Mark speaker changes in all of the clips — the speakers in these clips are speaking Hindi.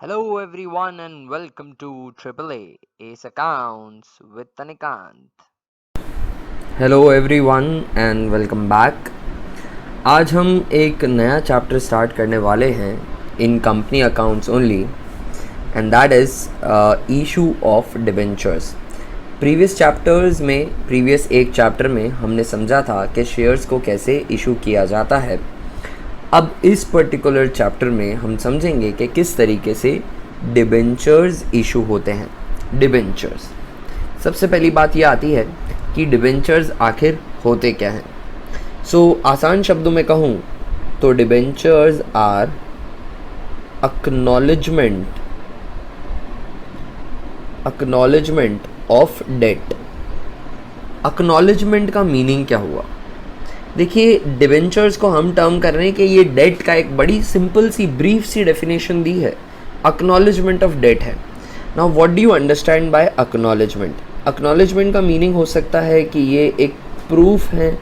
Speaker 1: Hello everyone and welcome to AAA Ace Accounts with Tanikant.
Speaker 2: Hello everyone and welcome back. आज हम एक नया चैप्टर स्टार्ट करने वाले हैं in company accounts only and that is issue of debentures. Previous एक चैप्टर में हमने समझा था कि शेयर्स को कैसे इशू किया जाता है। अब इस पर्टिकुलर चैप्टर में हम समझेंगे कि किस तरीके से डिबेंचर्स इशू होते हैं। डिबेंचर्स, सबसे पहली बात ये आती है कि डिबेंचर्स आखिर होते क्या हैं। आसान शब्दों में कहूँ तो debentures are acknowledgement of debt. Acknowledgement का मीनिंग क्या हुआ? देखिए, डिबेंचर्स को हम टर्म कर रहे हैं कि ये डेट का एक बड़ी सिंपल सी ब्रीफ सी डेफिनेशन दी है, अक्नॉलेजमेंट ऑफ डेट है। Now what do you understand by acknowledgement? Acknowledgement का मीनिंग हो सकता है कि ये एक प्रूफ है,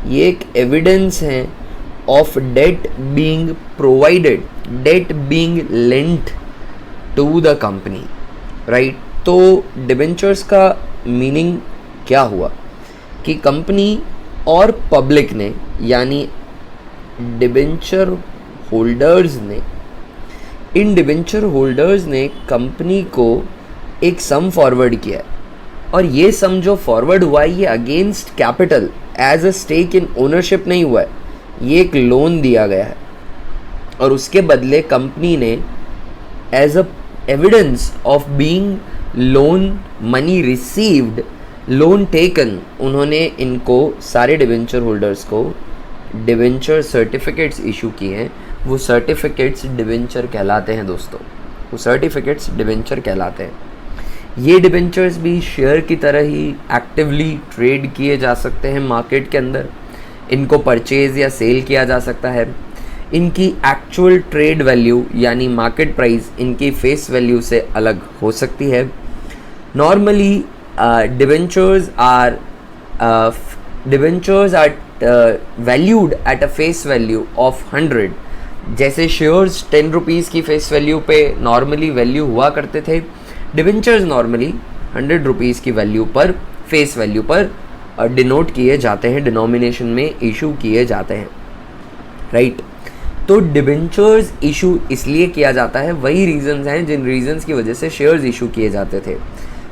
Speaker 2: ये एक एविडेंस है of debt being provided, debt being lent to the company, right. तो डिबेंचर्स का मीनिंग क्या हुआ कि कंपनी और पब्लिक ने, यानी डिबेंचर होल्डर्स ने, इन डिबेंचर होल्डर्स ने कंपनी को एक सम फॉरवर्ड किया है और ये सम जो फॉरवर्ड हुआ है ये against capital as a stake in ownership नहीं हुआ है, ये एक लोन दिया गया है और उसके बदले कंपनी ने as a evidence of being loan money received, loan taken, उन्होंने इनको सारे डिबेंचर होल्डर्स को डिबेंचर सर्टिफिकेट्स इशू किए हैं। वो सर्टिफिकेट्स डिबेंचर कहलाते हैं दोस्तों, वो सर्टिफिकेट्स डिबेंचर कहलाते हैं। ये डिबेंचर्स भी शेयर की तरह ही एक्टिवली ट्रेड किए जा सकते हैं मार्केट के अंदर। इनको परचेज या सेल किया जा सकता है। इनकी एक्चुअल ट्रेड वैल्यू यानी मार्केट प्राइस इनकी फेस वैल्यू से अलग हो सकती है। Normally debentures are valued at a face value of 100। जैसे शेयर्स 10 रुपीज़ की फेस वैल्यू पे नॉर्मली वैल्यू हुआ करते थे, डिबेंचर्स नॉर्मली 100 रुपीज़ की वैल्यू पर, फेस वैल्यू पर डिनोट किए जाते हैं, डिनोमिनेशन में इशू किए जाते हैं, राइट। तो डिबेंचर्स इशू इसलिए किया जाता है, वही रीजंस हैं जिन रीजंस की वजह से शेयर्स इशू किए जाते थे।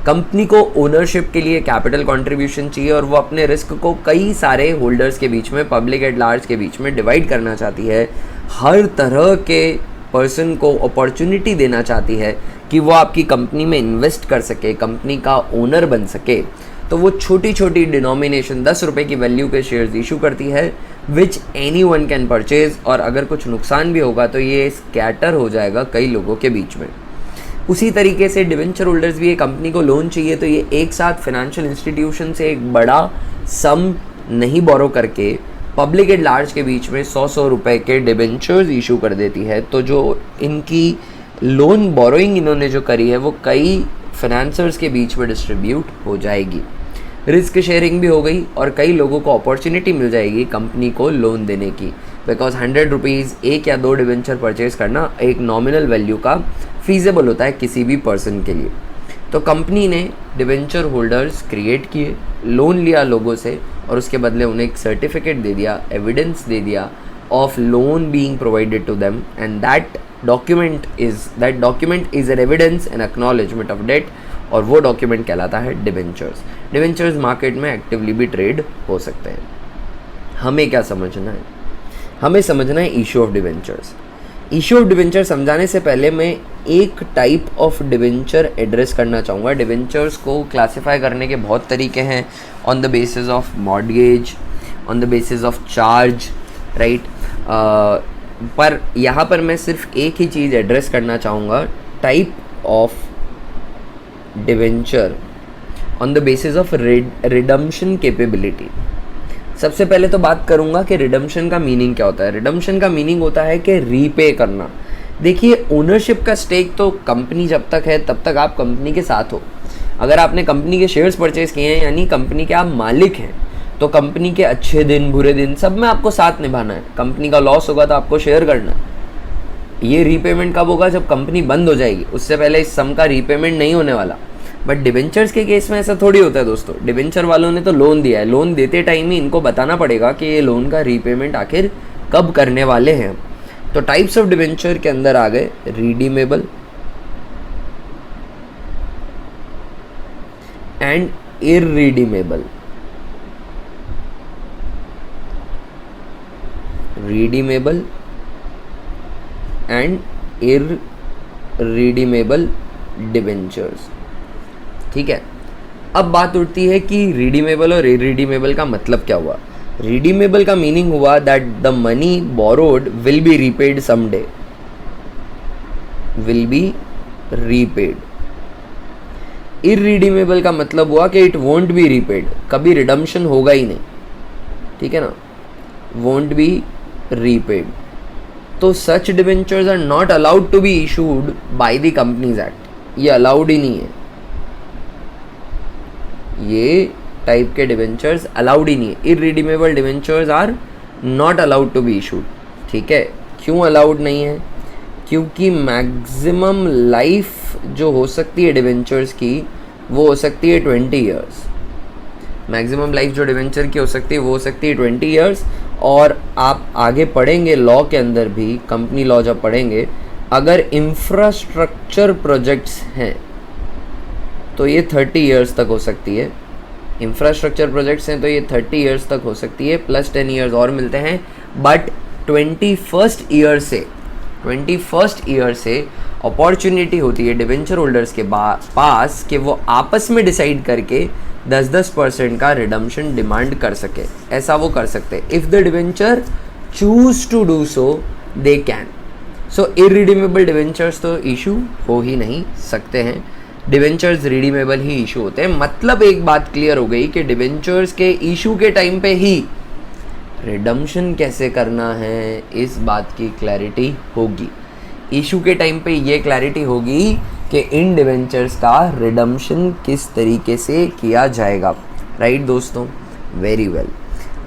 Speaker 2: कंपनी को ओनरशिप के लिए कैपिटल कंट्रीब्यूशन चाहिए और वो अपने रिस्क को कई सारे होल्डर्स के बीच में, पब्लिक एट लार्ज के बीच में डिवाइड करना चाहती है। हर तरह के पर्सन को अपॉर्चुनिटी देना चाहती है कि वो आपकी कंपनी में इन्वेस्ट कर सके, कंपनी का ओनर बन सके। तो वो छोटी छोटी डिनोमिनेशन 10 रुपये की वैल्यू के शेयर्स इशू करती है, which any one can purchase. और अगर कुछ नुकसान भी होगा तो ये स्कैटर हो जाएगा कई लोगों के बीच में। उसी तरीके से डिबेंचर होल्डर्स भी, ये कंपनी को लोन चाहिए तो ये एक साथ फाइनेंशियल इंस्टीट्यूशन से एक बड़ा सम नहीं बोरो करके पब्लिक एट लार्ज के बीच में 100 रुपए के डिबेंचर्स इशू कर देती है। तो जो इनकी लोन बोरोइंग इन्होंने जो करी है वो कई फाइनेंसर्स के बीच में डिस्ट्रीब्यूट हो जाएगी, रिस्क शेयरिंग भी हो गई और कई लोगों को अपॉर्चुनिटी मिल जाएगी कंपनी को लोन देने की। बिकॉज 100 रुपीज़ एक या दो डिबेंचर परचेज करना एक नॉमिनल वैल्यू का फीजेबल होता है किसी भी पर्सन के लिए। तो कंपनी ने डिबेंचर होल्डर्स क्रिएट किए, लोन लिया लोगों से और उसके बदले उन्हें एक सर्टिफिकेट दे दिया, एविडेंस दे दिया of loan being provided to them, and that document is an evidence and acknowledgement of debt, और वो डॉक्यूमेंट कहलाता है डिबेंचर्स। डिबेंचर्स मार्केट में एक्टिवली भी ट्रेड हो सकते हैं। हमें क्या समझना है? हमें समझना है issue of debentures. Issue of debenture समझाने से पहले मैं एक टाइप ऑफ डिबेंचर एड्रेस करना चाहूँगा। डिबेंचर्स को क्लासिफाई करने के बहुत तरीके हैं, on the basis of mortgage, on the basis of charge, right. पर यहाँ पर मैं सिर्फ एक ही चीज़ एड्रेस करना चाहूँगा, type of debenture on the basis of redemption capability. सबसे पहले तो बात करूंगा कि रिडम्पशन का मीनिंग क्या होता है। रिडम्पशन का मीनिंग होता है कि रीपे करना। देखिए, ओनरशिप का स्टेक तो कंपनी जब तक है तब तक आप कंपनी के साथ हो। अगर आपने कंपनी के शेयर्स परचेज किए हैं यानी कंपनी के आप मालिक हैं, तो कंपनी के अच्छे दिन बुरे दिन सब में आपको साथ निभाना है। कंपनी का लॉस होगा तो आपको शेयर करना है, ये रीपेमेंट कब होगा? जब कंपनी बंद हो जाएगी, उससे पहले इस सम का रीपेमेंट नहीं होने वाला। बट डिबेंचर्स के केस में ऐसा थोड़ी होता है दोस्तों। डिबेंचर वालों ने तो लोन दिया है, लोन देते टाइम ही इनको बताना पड़ेगा कि ये लोन का रीपेमेंट आखिर कब करने वाले हैं। तो टाइप्स ऑफ डिबेंचर के अंदर आ गए redeemable and irredeemable. Redeemable and irredeemable debentures. ठीक है, अब बात उठती है कि रिडीमेबल और इररिडीमेबल का मतलब क्या हुआ। रिडीमेबल का मीनिंग हुआ that the money borrowed will be repaid someday, will be repaid. Irredeemable का मतलब हुआ कि इट वोंट बी रीपेड, कभी रिडम्पशन होगा ही नहीं। ठीक है ना, वोंट बी रीपेड। तो such debentures are not allowed to be issued by the companies act, ये अलाउड ही नहीं है। ये टाइप के डिबेंचर्स अलाउड ही नहीं है। Irredeemable debentures are not allowed to be issued. ठीक है, क्यों अलाउड नहीं है? क्योंकि मैक्सिमम लाइफ जो हो सकती है डिबेंचर्स की वो हो सकती है 20 ईयर्स। मैक्सिमम लाइफ जो डिबेंचर की हो सकती है वो हो सकती है 20 ईयर्स। और आप आगे पढ़ेंगे लॉ के अंदर भी, कंपनी लॉ जब पढ़ेंगे, अगर इंफ्रास्ट्रक्चर प्रोजेक्ट्स हैं तो ये 30 ईयर्स तक हो सकती है। इंफ्रास्ट्रक्चर प्रोजेक्ट्स हैं तो ये 30 ईयर्स तक हो सकती है, प्लस 10 ईयर्स और मिलते हैं। बट 21st ईयर से अपॉर्चुनिटी होती है डिबेंचर होल्डर्स के पास कि वो आपस में डिसाइड करके 10% का रिडम्पशन डिमांड कर सके। ऐसा वो कर सकते, if the debenture choose to do so they can. So irredeemable debentures तो इशू हो ही नहीं सकते हैं, डिबेंचर्स रिडीमेबल ही इशू होते हैं। मतलब एक बात क्लियर हो गई कि डिबेंचर्स के इशू के टाइम पे ही रिडम्पशन कैसे करना है, इस बात की क्लैरिटी होगी। इशू के टाइम पे ये क्लैरिटी होगी कि इन डिबेंचर्स का रिडम्पशन किस तरीके से किया जाएगा। राइट दोस्तों, वेरी वेल।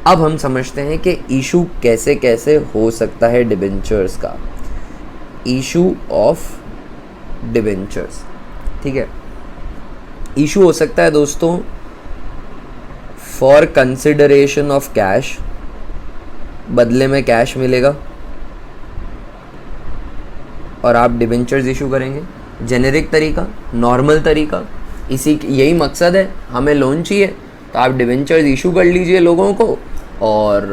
Speaker 2: अब हम समझते हैं कि इशू कैसे कैसे हो सकता है डिबेंचर्स का। इशू ऑफ डिबेंचर्स, ठीक है। इशू हो सकता है दोस्तों फॉर कंसिडरेशन ऑफ कैश, बदले में कैश मिलेगा और आप डिबेंचर्स इशू करेंगे। जेनेरिक तरीका, नॉर्मल तरीका, यही मकसद है, हमें लोन चाहिए तो आप डिबेंचर्स इशू कर लीजिए लोगों को और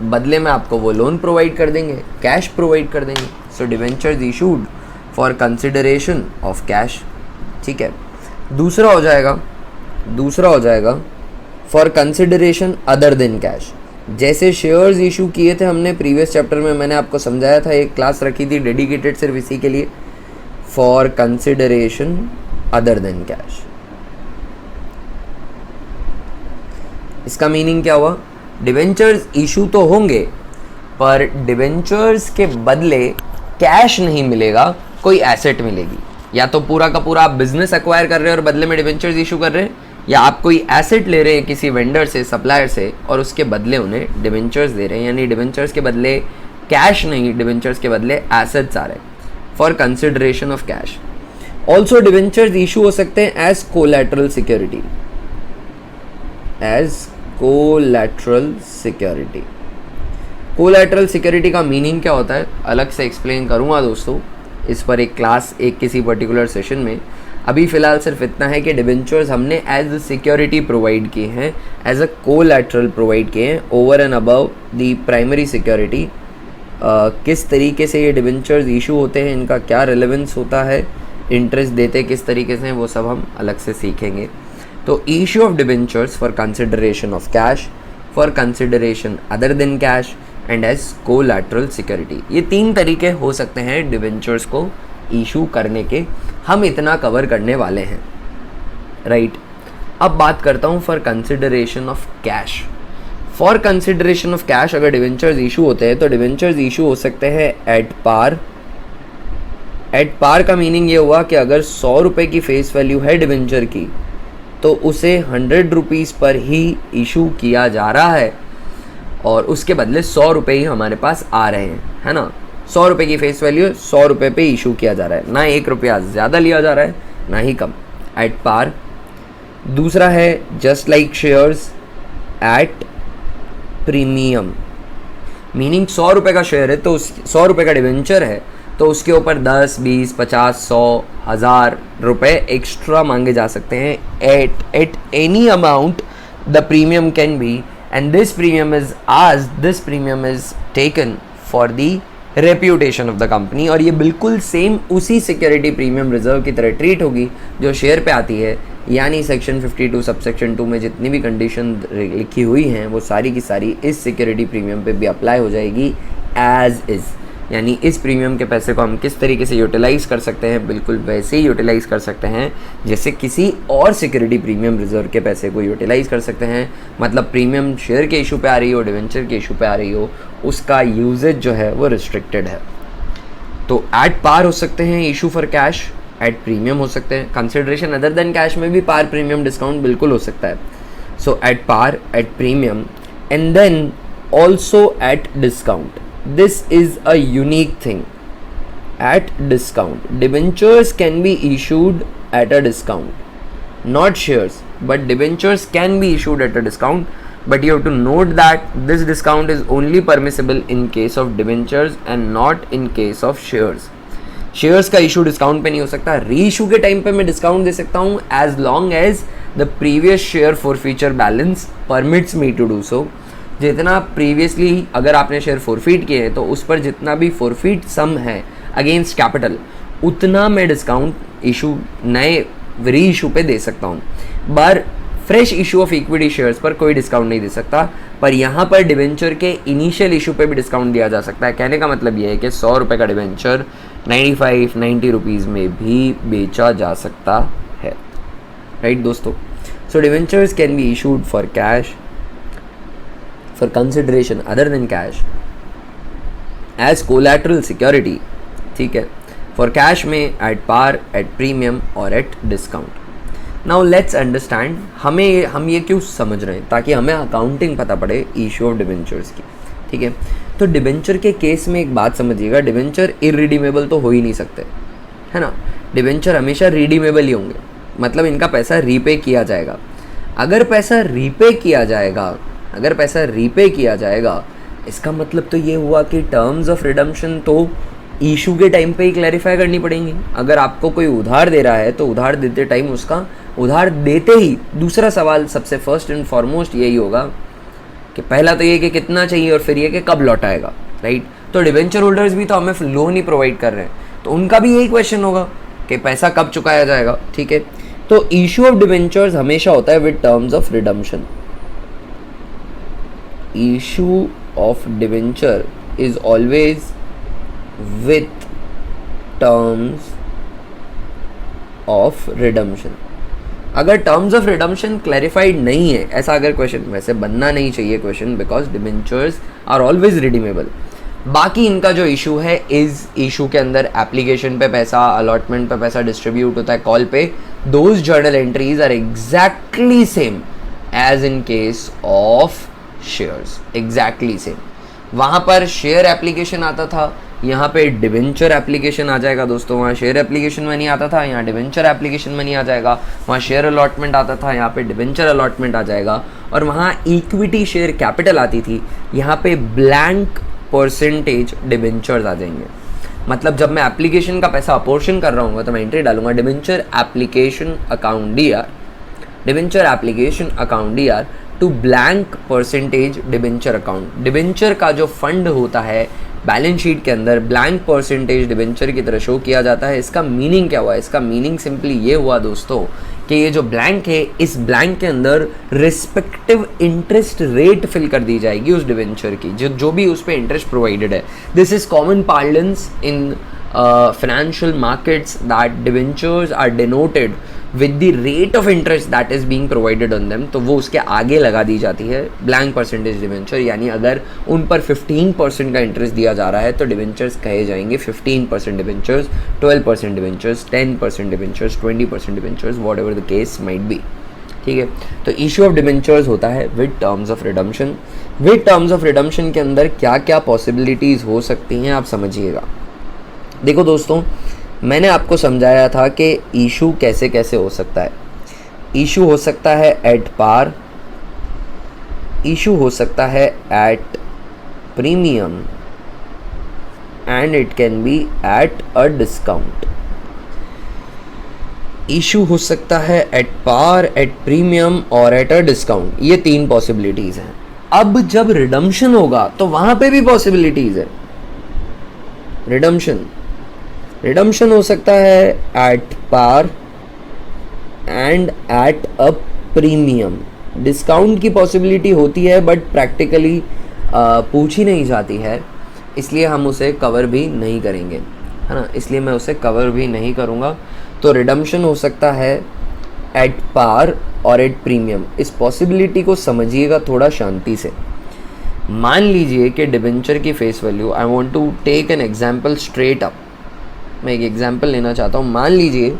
Speaker 2: बदले में आपको वो लोन प्रोवाइड कर देंगे, कैश प्रोवाइड कर देंगे। So debentures issued for consideration of cash, ठीक है। दूसरा हो जाएगा for consideration other than cash. जैसे शेयर्स इशू किए थे हमने प्रीवियस चैप्टर में, मैंने आपको समझाया था, एक क्लास रखी थी डेडिकेटेड सिर्फ इसी के लिए, for consideration other than cash. इसका मीनिंग क्या हुआ? डिबेंचर्स इशू तो होंगे पर डिबेंचर्स के बदले कैश नहीं मिलेगा, कोई एसेट मिलेगी। या तो पूरा का पूरा आप बिजनेस एक्वायर कर रहे हैं और बदले में डिबेंचर्स इशू कर रहे हैं, या आप कोई एसेट ले रहे हैं किसी वेंडर से, सप्लायर से, और उसके बदले उन्हें डिबेंचर्स दे रहे हैं। यानी डिबेंचर्स के बदले कैश नहीं, डिबेंचर्स के बदले एसेट्स आ रहे हैं for consideration of cash. Also debentures issue हो सकते हैं as collateral security, as collateral security. Collateral security का मीनिंग क्या होता है अलग से एक्सप्लेन करूंगा दोस्तों, इस पर एक क्लास, एक किसी पर्टिकुलर सेशन में। अभी फ़िलहाल सिर्फ इतना है कि डिबेंचर्स हमने एज अ सिक्योरिटी प्रोवाइड किए हैं, एज अ कोलैटरल प्रोवाइड किए हैं over and above the primary security. किस तरीके से ये डिबेंचर्स इशू होते हैं, इनका क्या रेलेवेंस होता है, इंटरेस्ट देते किस तरीके से, वो सब हम अलग से सीखेंगे। तो issue of debentures for consideration of cash, for consideration other than cash and as collateral security, ये 3 तरीके हो सकते हैं डिबेंचर्स को इशू करने के। हम इतना कवर करने वाले हैं, राइट। अब बात करता हूँ for consideration of cash. For consideration of cash अगर डिबेंचर्स इशू होते हैं तो डिबेंचर्स इशू हो सकते हैं एट पार। एट पार का मीनिंग ये हुआ कि अगर 100 रुपये की फेस वैल्यू है डिबेंचर की तो उसे 100 रुपीज़ पर ही इशू किया जा रहा है और उसके बदले 100 रुपये ही हमारे पास आ रहे हैं, है ना। ₹100 की फेस वैल्यू, ₹100 पे इशू किया जा रहा है, ना ₹1 ज़्यादा लिया जा रहा है ना ही कम, एट पार। दूसरा है just like shares at premium, meaning ₹100 का शेयर है तो ₹100 का डिवेंचर है तो उसके ऊपर 10, 20, 50, 100, 1000 रुपये एक्स्ट्रा मांगे जा सकते हैं at any amount the premium can be, and this premium is taken for the reputation of the company. और ये बिल्कुल सेम उसी सिक्योरिटी प्रीमियम रिजर्व की तरह ट्रीट होगी जो शेयर पे आती है, यानी सेक्शन 52 सबसेक्शन 2 में जितनी भी कंडीशन लिखी हुई हैं वो सारी की सारी इस सिक्योरिटी प्रीमियम पे भी अप्लाई हो जाएगी एज इज़। यानी इस प्रीमियम के पैसे को हम किस तरीके से यूटिलाइज़ कर सकते हैं, बिल्कुल वैसे ही यूटिलाइज़ कर सकते हैं जैसे किसी और सिक्योरिटी प्रीमियम रिजर्व के पैसे को यूटिलाइज़ कर सकते हैं। मतलब प्रीमियम शेयर के इशू पे आ रही हो, डिवेंचर के इशू पे आ रही हो, उसका यूजेज जो है वो रिस्ट्रिक्टेड है। तो एट पार हो सकते हैं issue for cash, at premium हो सकते हैं, कंसिडरेशन अदर देन कैश में भी पार प्रीमियम डिस्काउंट बिल्कुल हो सकता है। So at par, at premium and then also at discount. This is a unique thing. At discount, debentures can be issued at a discount, not shares, but debentures can be issued at a discount. But you have to note that this discount is only permissible in case of debentures and not in case of shares. Shares का इशू डिस्काउंट पे नहीं हो सकता। री इशू के टाइम पे मैं डिस्काउंट दे सकता हूँ as long as the previous share forfeiture balance permits me to do so. जितना प्रीवियसली अगर आपने शेयर फॉरफीट किए हैं तो उस पर जितना भी फॉरफीट सम है अगेंस्ट कैपिटल उतना मैं डिस्काउंट इशू नए री इशू पे दे सकता हूँ। पर fresh issue of equity shares पर कोई डिस्काउंट नहीं दे सकता। पर यहाँ पर डिवेंचर के इनिशियल इशू पे भी डिस्काउंट दिया जा सकता है। कहने का मतलब ये है कि ₹100 का डिवेंचर 90 रुपीज़ में भी बेचा जा सकता है, राइट दोस्तों। So debentures can be issued for cash, for consideration other than cash as collateral security, ठीक है, for cash में at par, at premium और at discount. Now let's understand हम ये क्यों समझ रहे हैं, ताकि हमें अकाउंटिंग पता पड़े इशू ऑफ डिवेंचर्स की, ठीक है। तो डिवेंचर के केस में एक बात समझिएगा, डिवेंचर इरिडीमेबल तो हो ही नहीं सकते, है ना। डिवेंचर हमेशा रिडीमेबल ही होंगे, मतलब इनका पैसा रीपे किया जाएगा। अगर पैसा रीपे किया जाएगा इसका मतलब तो ये हुआ कि टर्म्स ऑफ रिडम्पशन तो इशू के टाइम पे ही क्लैरिफाई करनी पड़ेंगी। अगर आपको कोई उधार दे रहा है तो उधार देते टाइम उसका उधार देते ही दूसरा सवाल सबसे फर्स्ट एंड फॉरमोस्ट यही होगा कि पहला तो ये कि कितना चाहिए और फिर ये कि कब लौटाएगा, राइट। तो डिवेंचर होल्डर्स भी तो हमें लोन ही प्रोवाइड कर रहे हैं, तो उनका भी यही क्वेश्चन होगा कि पैसा कब चुकाया जाएगा, ठीक है। तो इशू ऑफ डिवेंचर्स हमेशा होता है with terms of redemption. issue of debenture is always with terms of redemption। अगर टर्म्स ऑफ रिडम्पशन क्लैरिफाइड नहीं है, ऐसा अगर क्वेश्चन, वैसे बनना नहीं चाहिए question, because debentures are always redeemable. बाकी इनका जो इशू है इज इशू के अंदर एप्लीकेशन पे पैसा, अलॉटमेंट पे पैसा डिस्ट्रीब्यूट होता है कॉल पे, those journal entries are exactly same as in case of shares, exactly same. वहाँ पर शेयर एप्लीकेशन आता था, यहाँ पे डिवेंचर एप्लीकेशन आ जाएगा दोस्तों। वहाँ शेयर एप्लीकेशन मनी आता था, यहाँ डिवेंचर एप्लीकेशन मनी आ जाएगा। वहाँ शेयर अलॉटमेंट आता था, यहाँ पे डिवेंचर अलॉटमेंट आ जाएगा। और वहाँ इक्विटी शेयर कैपिटल आती थी, यहाँ पे ब्लैंक परसेंटेज डिवेंचर्स आ जाएंगे। मतलब जब मैं एप्लीकेशन का पैसा अपोर्शन कर रहा हूँ तो मैं एंट्री डालूंगा debenture application account DR, debenture application account D R to blank percentage debenture account. Debenture का जो फंड होता है बैलेंस शीट के अंदर ब्लैंक परसेंटेज डिवेंचर की तरह शो किया जाता है। इसका मीनिंग क्या हुआ? इसका मीनिंग सिंपली ये हुआ दोस्तों कि ये जो ब्लैंक है, इस ब्लैंक के अंदर रिस्पेक्टिव इंटरेस्ट रेट फिल कर दी जाएगी उस डिवेंचर की, जो भी उस पर इंटरेस्ट प्रोवाइडेड है। This is common parlance in financial markets that debentures are denoted with the rate of interest that is being provided on them। तो वो उसके आगे लगा दी जाती है ब्लैंक परसेंटेज डिवेंचर। यानी अगर उन पर 15% का इंटरेस्ट दिया जा रहा है तो डिवेंचर्स कहे जाएंगे 15% debentures, 12% debentures, 10% debentures, 20% debentures, what ever the case might be. ठीक है। तो इशू ऑफ डिबेंचर्स होता है with terms of redemption. With terms of redemption के अंदर क्या क्या पॉसिबिलिटीज़ हो सकती हैं आप समझिएगा। देखो दोस्तों, मैंने आपको समझाया था कि इशू कैसे कैसे हो सकता है। इशू हो सकता है एट पार, इशू हो सकता है eight premium, and it can be eight a discount. Issue हो सकता है एट पार, एट प्रीमियम और एट अ डिस्काउंट। ये 3 पॉसिबिलिटीज़ हैं। अब जब रिडम्पशन होगा तो वहाँ पे भी पॉसिबिलिटीज़ है। रिडम्पशन हो सकता है at par and at a premium. Discount की पॉसिबिलिटी होती है बट प्रैक्टिकली पूछी नहीं जाती है, इसलिए हम उसे कवर भी नहीं करेंगे, है ना, इसलिए मैं उसे कवर भी नहीं करूँगा। तो रिडम्पशन हो सकता है एट पार और एट प्रीमियम। इस पॉसिबिलिटी को समझिएगा थोड़ा शांति से। मान लीजिए कि डिबेंचर की face value, I want to take an example straight up, मैं एक एग्जांपल लेना चाहता हूँ। मान लीजिए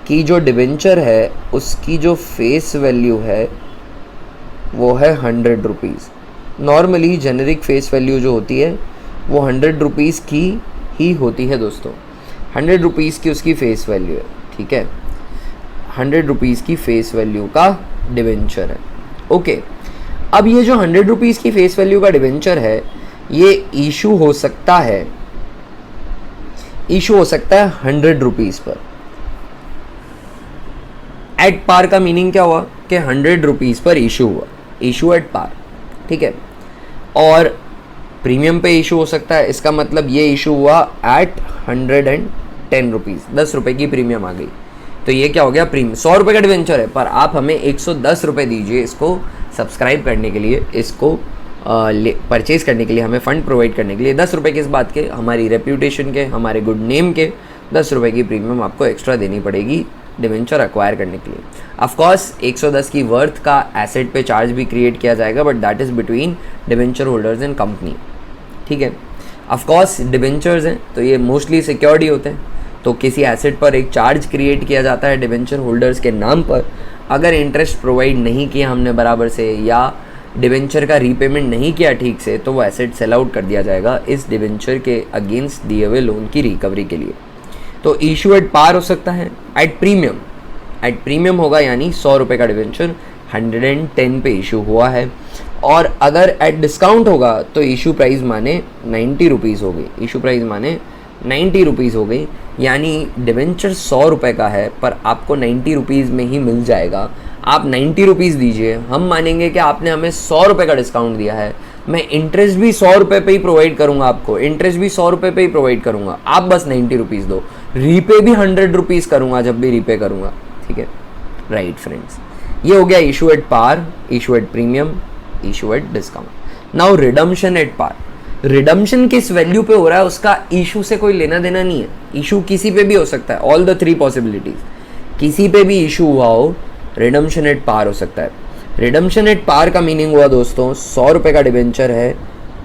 Speaker 2: कि जो डिबेंचर है उसकी जो फेस वैल्यू है वो है 100 rupees. Normally generic face value जो होती है वो 100 रुपीज़ की ही होती है दोस्तों। 100 रुपीज़ की उसकी फेस वैल्यू है, ठीक है। 100 रुपीज़ की फेस वैल्यू का डिबेंचर है, ओके। अब ये जो 100 रुपीज़ की फेस वैल्यू का डिबेंचर है, ये इशू हो सकता है 100 रुपीज़ पर। एट पार का मीनिंग क्या हुआ कि 100 रुपीज़ पर इशू हुआ, इशू एट पार, ठीक है। और प्रीमियम पे इशू हो सकता है, इसका मतलब ये इशू हुआ एट 110 रुपीज़, 10 रुपये की प्रीमियम आ गई। तो ये क्या हो गया, प्रीमियम 100 रुपये का डिवेंचर है, पर आप हमें 110 रुपये दीजिए इसको सब्सक्राइब करने के लिए, इसको परचेज़ करने के लिए, हमें फ़ंड प्रोवाइड करने के लिए। 10 रुपये किस बात के, हमारी रेप्यूटेशन के, हमारे गुड नेम के 10 रुपये की प्रीमियम आपको एक्स्ट्रा देनी पड़ेगी डिवेंचर एक्वायर करने के लिए। ऑफकोर्स 110 की वर्थ का एसेट पे चार्ज भी क्रिएट किया जाएगा, but that is between debenture holders and company, ठीक है। ऑफकोर्स डिवेंचर्स हैं तो ये मोस्टली सिक्योर्ड ही होते हैं, तो किसी एसेट पर एक चार्ज क्रिएट किया जाता है डिवेंचर होल्डर्स के नाम पर। अगर इंटरेस्ट प्रोवाइड नहीं किया हमने बराबर से, या डिवेंचर का रीपेमेंट नहीं किया ठीक से, तो वो एसेट सेल आउट कर दिया जाएगा इस डिवेंचर के अगेंस्ट दिए हुए लोन की रिकवरी के लिए। तो इशू एट पार हो सकता है, एट प्रीमियम होगा, यानी 100 रुपये का डिवेंचर 110 पे इशू हुआ है। और अगर एट डिस्काउंट होगा तो इशू प्राइस माने 90 रुपीज़ हो गई, इशू प्राइस माने 90 रुपीज़ हो गई, यानी डिवेंचर 100 रुपये का है पर आपको 90 रुपीज़ में ही मिल जाएगा। आप 90 रुपीज़ दीजिए, हम मानेंगे कि आपने हमें 100 रुपये का डिस्काउंट दिया है, मैं इंटरेस्ट भी 100 रुपये पे ही प्रोवाइड करूँगा आपको, इंटरेस्ट भी 100 रुपये पे ही प्रोवाइड करूँगा, आप बस 90 रुपीज़ दो। रीपे भी 100 रुपीज़ करूँगा जब भी रीपे करूँगा, ठीक है। राइट फ्रेंड्स, ये हो गया issue at par, issue at premium, issue at discount. Now redemption at par. Redemption किस वैल्यू पे हो रहा है उसका इशू से कोई लेना देना नहीं है। इशू किसी पे भी हो सकता है, ऑल द 3 पॉसिबिलिटीज, किसी पे भी इशू हुआ हो, रिडम्पशन एट पार हो सकता है। रिडम्पशन एट पार का मीनिंग हुआ दोस्तों 100 रुपये का डिबेंचर है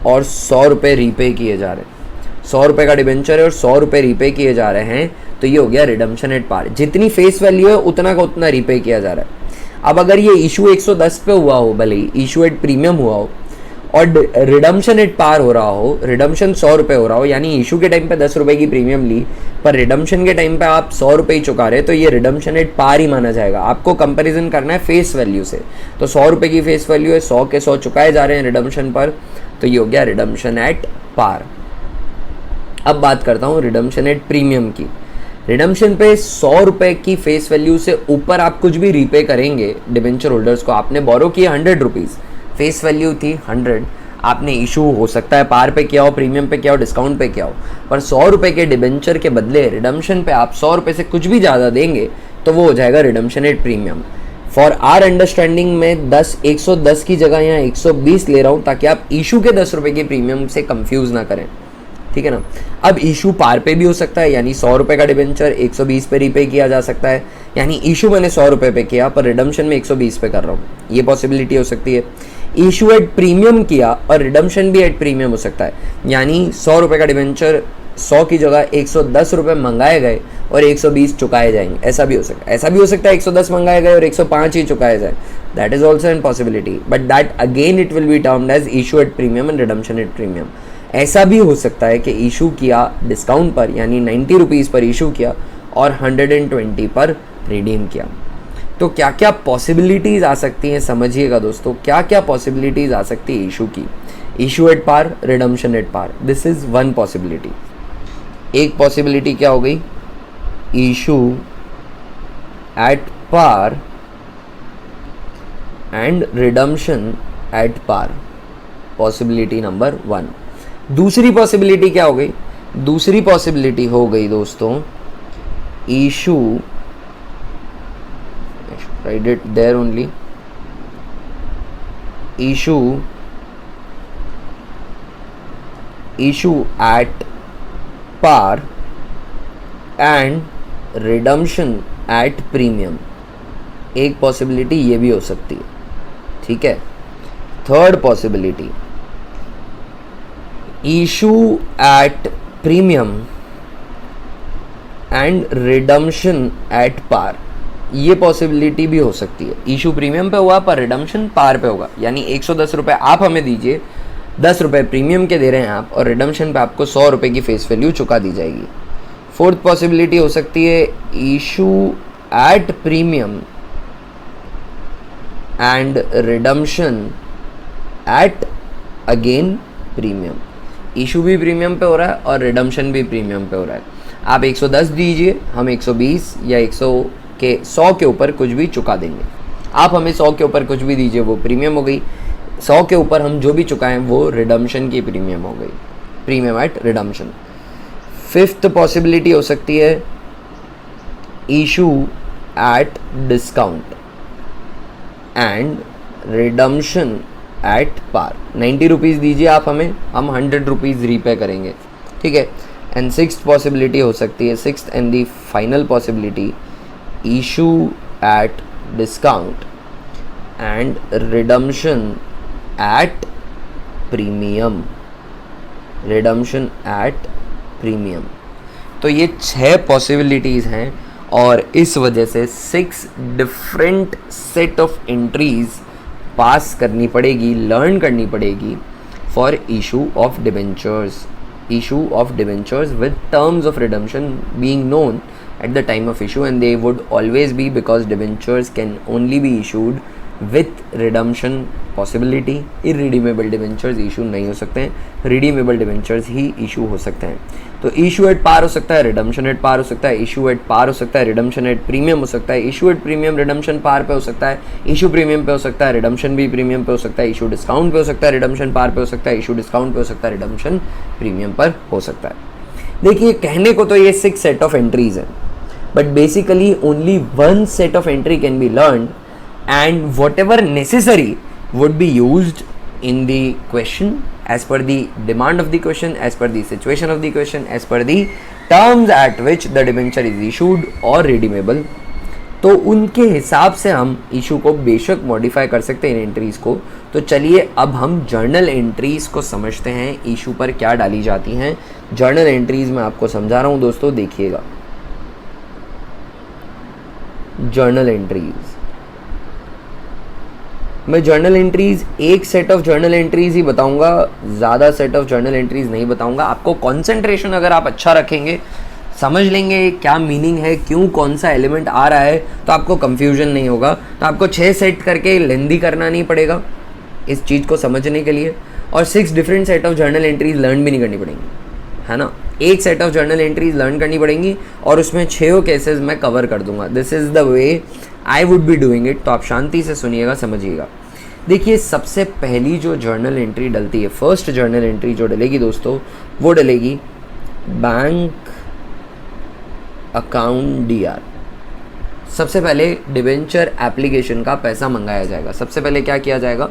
Speaker 2: और 100 रुपये रीपे किए जा रहे हैं। 100 रुपये का डिबेंचर है और 100 रुपये रीपे किए जा रहे हैं, तो ये हो गया रिडम्पशन एट पार। जितनी फेस वैल्यू है उतना का उतना रीपे किया जा रहा है। अब अगर ये इशू 110 पे हुआ हो, भले ही इशू एट प्रीमियम हुआ हो और रिडम्पशन एट पार हो रहा हो, रिडम्पशन 100 रुपये हो रहा हो, यानी इशू के टाइम पे 10 रुपये की प्रीमियम ली पर रिडम्पशन के टाइम पे आप 100 रुपये ही चुका रहे, तो ये रिडम्पशन एट पार ही माना जाएगा। आपको कंपैरिजन करना है फेस वैल्यू से, तो 100 रुपये की फेस वैल्यू है, 100 के 100 चुकाए जा रहे हैं रिडम्पशन पर, तो ये हो गया रिडम्पशन एट पार। अब बात करता हूँ रिडम्पशन एट प्रीमियम की। रिडम्पशन पे 100 रुपये की फेस वैल्यू से ऊपर आप कुछ भी रीपे करेंगे डिबेंचर होल्डर्स को, आपने बोरो किया 100 रुपीज़, फेस वैल्यू थी 100, आपने इशू हो सकता है पार पे किया हो, प्रीमियम पे किया हो, डिस्काउंट पे किया हो, पर 100 रुपये के डिबेंचर के बदले रिडम्पशन पे आप 100 रुपये से कुछ भी ज़्यादा देंगे तो वो हो जाएगा redemption at premium. For our understanding में 110 की जगह यहाँ 120 ले रहा हूँ ताकि आप इशू के 10 रुपये के प्रीमियम से कंफ्यूज ना करें, ठीक है ना। अब इशू पार पे भी हो सकता है, यानी 100 रुपये का डिबेंचर 120 पे रीपे किया जा सकता है, यानी इशू मैंने 100 रुपये पे किया पर रिडम्पशन में 120 पे कर रहा हूँ, ये पॉसिबिलिटी हो सकती है। इशू एट प्रीमियम किया और रिडम्पशन भी एट प्रीमियम हो सकता है, यानी 100 रुपये का डिबेंचर 100 की जगह 110 रुपये मंगाए गए और 120 चुकाए जाएंगे, ऐसा भी हो सकता है। ऐसा भी हो सकता है 110 मंगाए गए और 105 ही चुकाए जाए, that is also an possibility, but that again it will be termed as issue at premium and redemption at premium. ऐसा भी हो सकता है कि इशू किया डिस्काउंट पर, यानी 90 रुपीज़ पर इशू किया और 120 पर रिडीम किया। तो क्या क्या पॉसिबिलिटीज़ आ सकती हैं समझिएगा दोस्तों, क्या क्या पॉसिबिलिटीज़ आ सकती है इशू की। Issue at par, redemption at par, this is one possibility. एक पॉसिबिलिटी क्या हो गई, issue at par and redemption at par, possibility number 1। दूसरी पॉसिबिलिटी क्या हो गई, दूसरी पॉसिबिलिटी हो गई दोस्तों issue, write it there only, issue at par and redemption at premium। एक पॉसिबिलिटी ये भी हो सकती है, ठीक है। Third possibility, issue at premium and redemption at par, ये पॉसिबिलिटी भी हो सकती है। इशू प्रीमियम पे हुआ पर रिडम्पशन पार पे होगा, यानी 110 रुपये आप हमें दीजिए, 10 रुपये प्रीमियम के दे रहे हैं आप, और रिडम्पशन पे आपको 100 रुपये की फेस वैल्यू चुका दी जाएगी। फोर्थ पॉसिबिलिटी हो सकती है issue at premium and redemption at again premium. Issue भी प्रीमियम पे हो रहा है और रिडम्पशन भी प्रीमियम पे हो रहा है। आप 110 दीजिए, हम 120 या 100 के ऊपर कुछ भी चुका देंगे। आप हमें 100 के ऊपर कुछ भी दीजिए, वो प्रीमियम हो गई। 100 के ऊपर हम जो भी चुकाएं वो रिडम्पशन की प्रीमियम हो गई, premium at redemption. Fifth possibility हो सकती है issue at discount and redemption at par. 90 rupees दीजिए आप हमें, हम 100 रुपीज़ रीपे करेंगे, ठीक है। एंड सिक्स्थ पॉसिबिलिटी हो सकती है, sixth and the final possibility, issue at discount and redemption at premium, redemption at premium. तो ये 6 पॉसिबिलिटीज़ हैं और इस वजह से 6 different set of entries pass करनी पड़ेगी, लर्न करनी पड़ेगी for issue of debentures, issue of debentures with terms of redemption being known at the time of issue, and they would always be, because debentures can only be issued with redemption possibility। irredeemable debentures issue नहीं हो सकते हैं, redeemable debentures ही issue हो सकते हैं। तो issue at par हो सकता है, redemption at par हो सकता है, issue at par हो सकता है, redemption at premium हो सकता है, issue at premium redemption par पे हो सकता है, issue premium पे हो सकता है, redemption भी premium पे हो सकता है, issue discount पे हो सकता है, redemption par पे हो सकता है, issue discount पे हो सकता है, redemption premium पर हो सकता है। देखिए कहने को तो ये 6 सेट ऑफ एंट्रीज हैं, but basically only 1 set of entry can be learned, and whatever necessary would be used in the question as per the demand of the question, as per the situation of the question, as per the terms at which the debenture is issued or redeemable। तो उनके हिसाब से हम इशू को बेशक मॉडिफाई कर सकते हैं इन एंट्रीज को। तो चलिए अब हम जर्नल एंट्रीज को समझते हैं, इशू पर क्या डाली जाती हैं। जर्नल एंट्रीज मैं आपको समझा रहा हूँ दोस्तों, देखिएगा। जर्नल एंट्रीज, मैं जर्नल एंट्रीज एक सेट ऑफ जर्नल एंट्रीज ही बताऊंगा, ज़्यादा सेट ऑफ जर्नल एंट्रीज नहीं बताऊंगा। आपको कंसंट्रेशन अगर आप अच्छा रखेंगे, समझ लेंगे क्या मीनिंग है, क्यों कौन सा एलिमेंट आ रहा है, तो आपको कंफ्यूजन नहीं होगा। तो आपको 6 सेट करके लेंदी करना नहीं पड़ेगा इस चीज़ को समझने के लिए, और 6 different set of journal entries learn भी नहीं करनी पड़ेंगी, है ना। एक set of journal entries learn करनी पड़ेंगी और उसमें 6 केसेस मैं कवर कर दूंगा। This is the way I would be doing it. तो आप शांति से सुनिएगा, समझिएगा। देखिए सबसे पहली जो जर्नल एंट्री डलती है, फर्स्ट जर्नल एंट्री जो डलेगी दोस्तों, वो डलेगी बैंक अकाउंट DR। सबसे पहले डिवेंचर एप्लीकेशन का पैसा मंगाया जाएगा। सबसे पहले क्या किया जाएगा,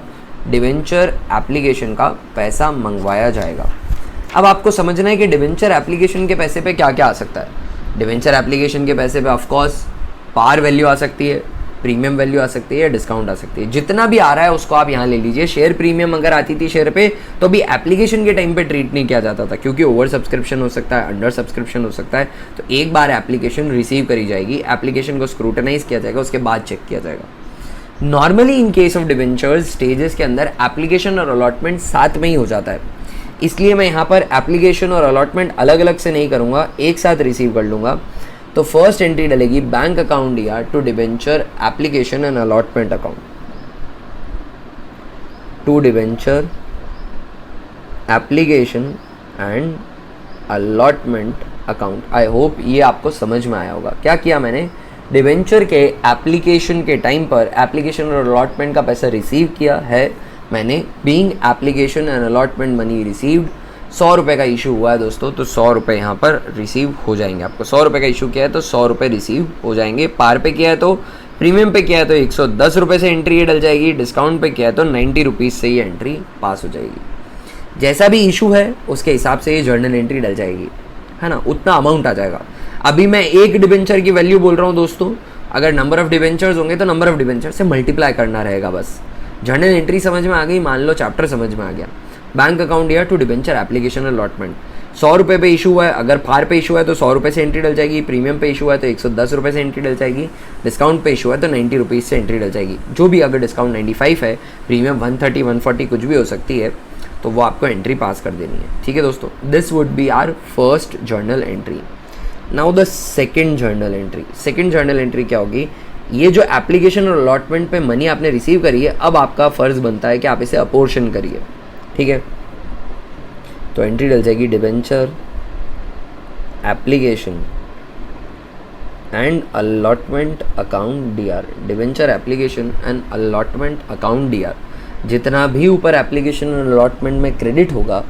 Speaker 2: डिवेंचर एप्लीकेशन का पैसा मंगवाया जाएगा। अब आपको समझना है कि डिवेंचर एप्लीकेशन के पैसे पे क्या क्या आ सकता है। डिवेंचर एप्लीकेशन के पैसे पे ऑफकोर्स पार वैल्यू आ सकती है, प्रीमियम वैल्यू आ सकती है या डिस्काउंट आ सकती है। जितना भी आ रहा है उसको आप यहाँ ले लीजिए। शेयर प्रीमियम अगर आती थी शेयर पे तो भी एप्लीकेशन के टाइम पे ट्रीट नहीं किया जाता था, क्योंकि ओवर सब्सक्रिप्शन हो सकता है, अंडर सब्सक्रिप्शन हो सकता है। तो एक बार एप्लीकेशन रिसीव करी जाएगी, एप्लीकेशन को स्क्रूटनाइज किया जाएगा, उसके बाद चेक किया जाएगा। Normally in case of debentures stages के अंदर एप्लीकेशन और अलॉटमेंट साथ में ही हो जाता है, इसलिए मैं यहाँ पर एप्लीकेशन और अलॉटमेंट अलग अलग से नहीं करूँगा, एक साथ रिसीव कर लूँगा। तो फर्स्ट एंट्री डलेगी bank account D R to debenture application and allotment account, to debenture application and allotment account. I hope ये आपको समझ में आया होगा। क्या किया मैंने, डिबेंचर के एप्लीकेशन के टाइम पर एप्लीकेशन और अलॉटमेंट का पैसा रिसीव किया है मैंने। Being application and allotment money received, 100 रुपये का इशू हुआ है दोस्तों, तो 100 रुपये यहाँ पर रिसीव हो जाएंगे। आपको 100 रुपये का इशू किया है तो 100 रुपये रिसीव हो जाएंगे। पार पे किया है तो, प्रीमियम पे किया है तो 110 रुपये से एंट्री ये डल जाएगी, डिस्काउंट पे किया है तो 90 रुपीज़ से ये एंट्री पास हो जाएगी। जैसा भी इशू है उसके हिसाब से ये जर्नल एंट्री डल जाएगी, है ना, उतना अमाउंट आ जाएगा। अभी मैं एक डिबेंचर की वैल्यू बोल रहा हूँ दोस्तों, अगर नंबर ऑफ डिबेंचर्स होंगे तो नंबर ऑफ डिबेंचर से मल्टीप्लाई करना रहेगा बस। जर्नल एंट्री समझ में आ गई, मान लो चैप्टर समझ में आ गया। बैंक अकाउंट या टू डिबेंचर एप्लीकेशन अलॉटमेंट, 100 रुपये पे इशू हुआ है, अगर फार पे इशू है तो 100 रुपये से एंट्री डल जाएगी, प्रीमियम पे इशू है तो 110 रुपये से एंट्री डल जाएगी, डिस्काउंट पे इशू है तो 90 रुपीज़ से एंट्री डल जाएगी। जो भी, अगर डिस्काउंट 95 है, प्रीमियम 130 140 कुछ भी हो सकती है, तो वो आपको एंट्री पास कर देनी है। ठीक है दोस्तों, this would be our first journal entry. Now the second journal entry. Second journal entry क्या होगी, ये जो एप्लीकेशन और अलॉटमेंट पे मनी आपने रिसीव करी है, अब आपका फ़र्ज़ बनता है कि आप इसे अपोर्शन करिए। ठीक है, तो एंट्री डल जाएगी debenture application and allotment account D R, debenture application and allotment account D R. जितना भी ऊपर एप्लीकेशन और अलॉटमेंट में क्रेडिट होगा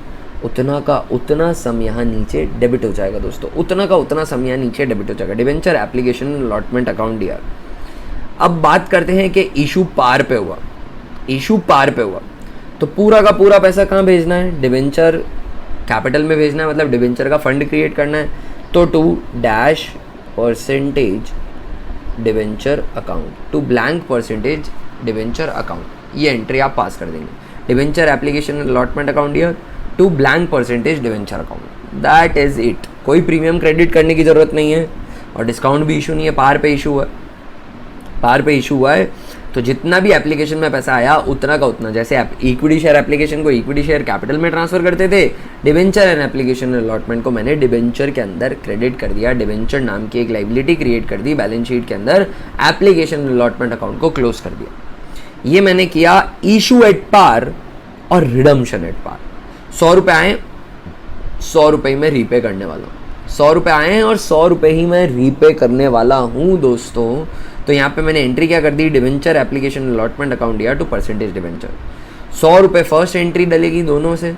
Speaker 2: उतना का उतना सम यहाँ नीचे डेबिट हो जाएगा दोस्तों, उतना का उतना सम यहाँ नीचे डेबिट हो जाएगा। Debenture application allotment account D R. अब बात करते हैं कि इशू पार पे हुआ, इशू पार पे हुआ तो पूरा का पूरा पैसा कहाँ भेजना है, डिबेंचर कैपिटल में भेजना है, मतलब डिबेंचर का फंड क्रिएट करना है। तो to dash percentage debenture account, to blank percentage debenture account, ये एंट्री आप पास कर देंगे। Debenture application allotment account year to blank percentage debenture account, that is it. कोई प्रीमियम क्रेडिट करने की ज़रूरत नहीं है और डिस्काउंट भी इशू नहीं है, पार पे इशू हुआ है। पार पे इशू हुआ है तो जितना भी एप्लीकेशन में पैसा आया उतना का उतना, जैसे इक्विटी शेयर एप्लीकेशन को इक्विटी शेयर कैपिटल में ट्रांसफर करते थे, डिबेंचर एंड एप्लीकेशन अलॉटमेंट को मैंने डिबेंचर के अंदर क्रेडिट कर दिया, डिबेंचर नाम की एक लाइबिलिटी क्रिएट कर दी, बैलेंस शीट के अंदर एप्लीकेशन अलॉटमेंट अकाउंट को क्लोज कर दिया। ये मैंने किया इशू एट पार और रिडम्पशन एट पार। 100 रुपये आए, 100 रुपये में रीपे करने वाला हूँ, 100 रुपये आए हैं और 100 रुपये ही मैं रीपे करने वाला हूँ दोस्तों। तो यहाँ पे मैंने एंट्री क्या कर दी, डिबेंचर एप्लीकेशन अलॉटमेंट अकाउंट या टू परसेंटेज डिबेंचर। 100 रुपये फर्स्ट एंट्री डलेगी दोनों से,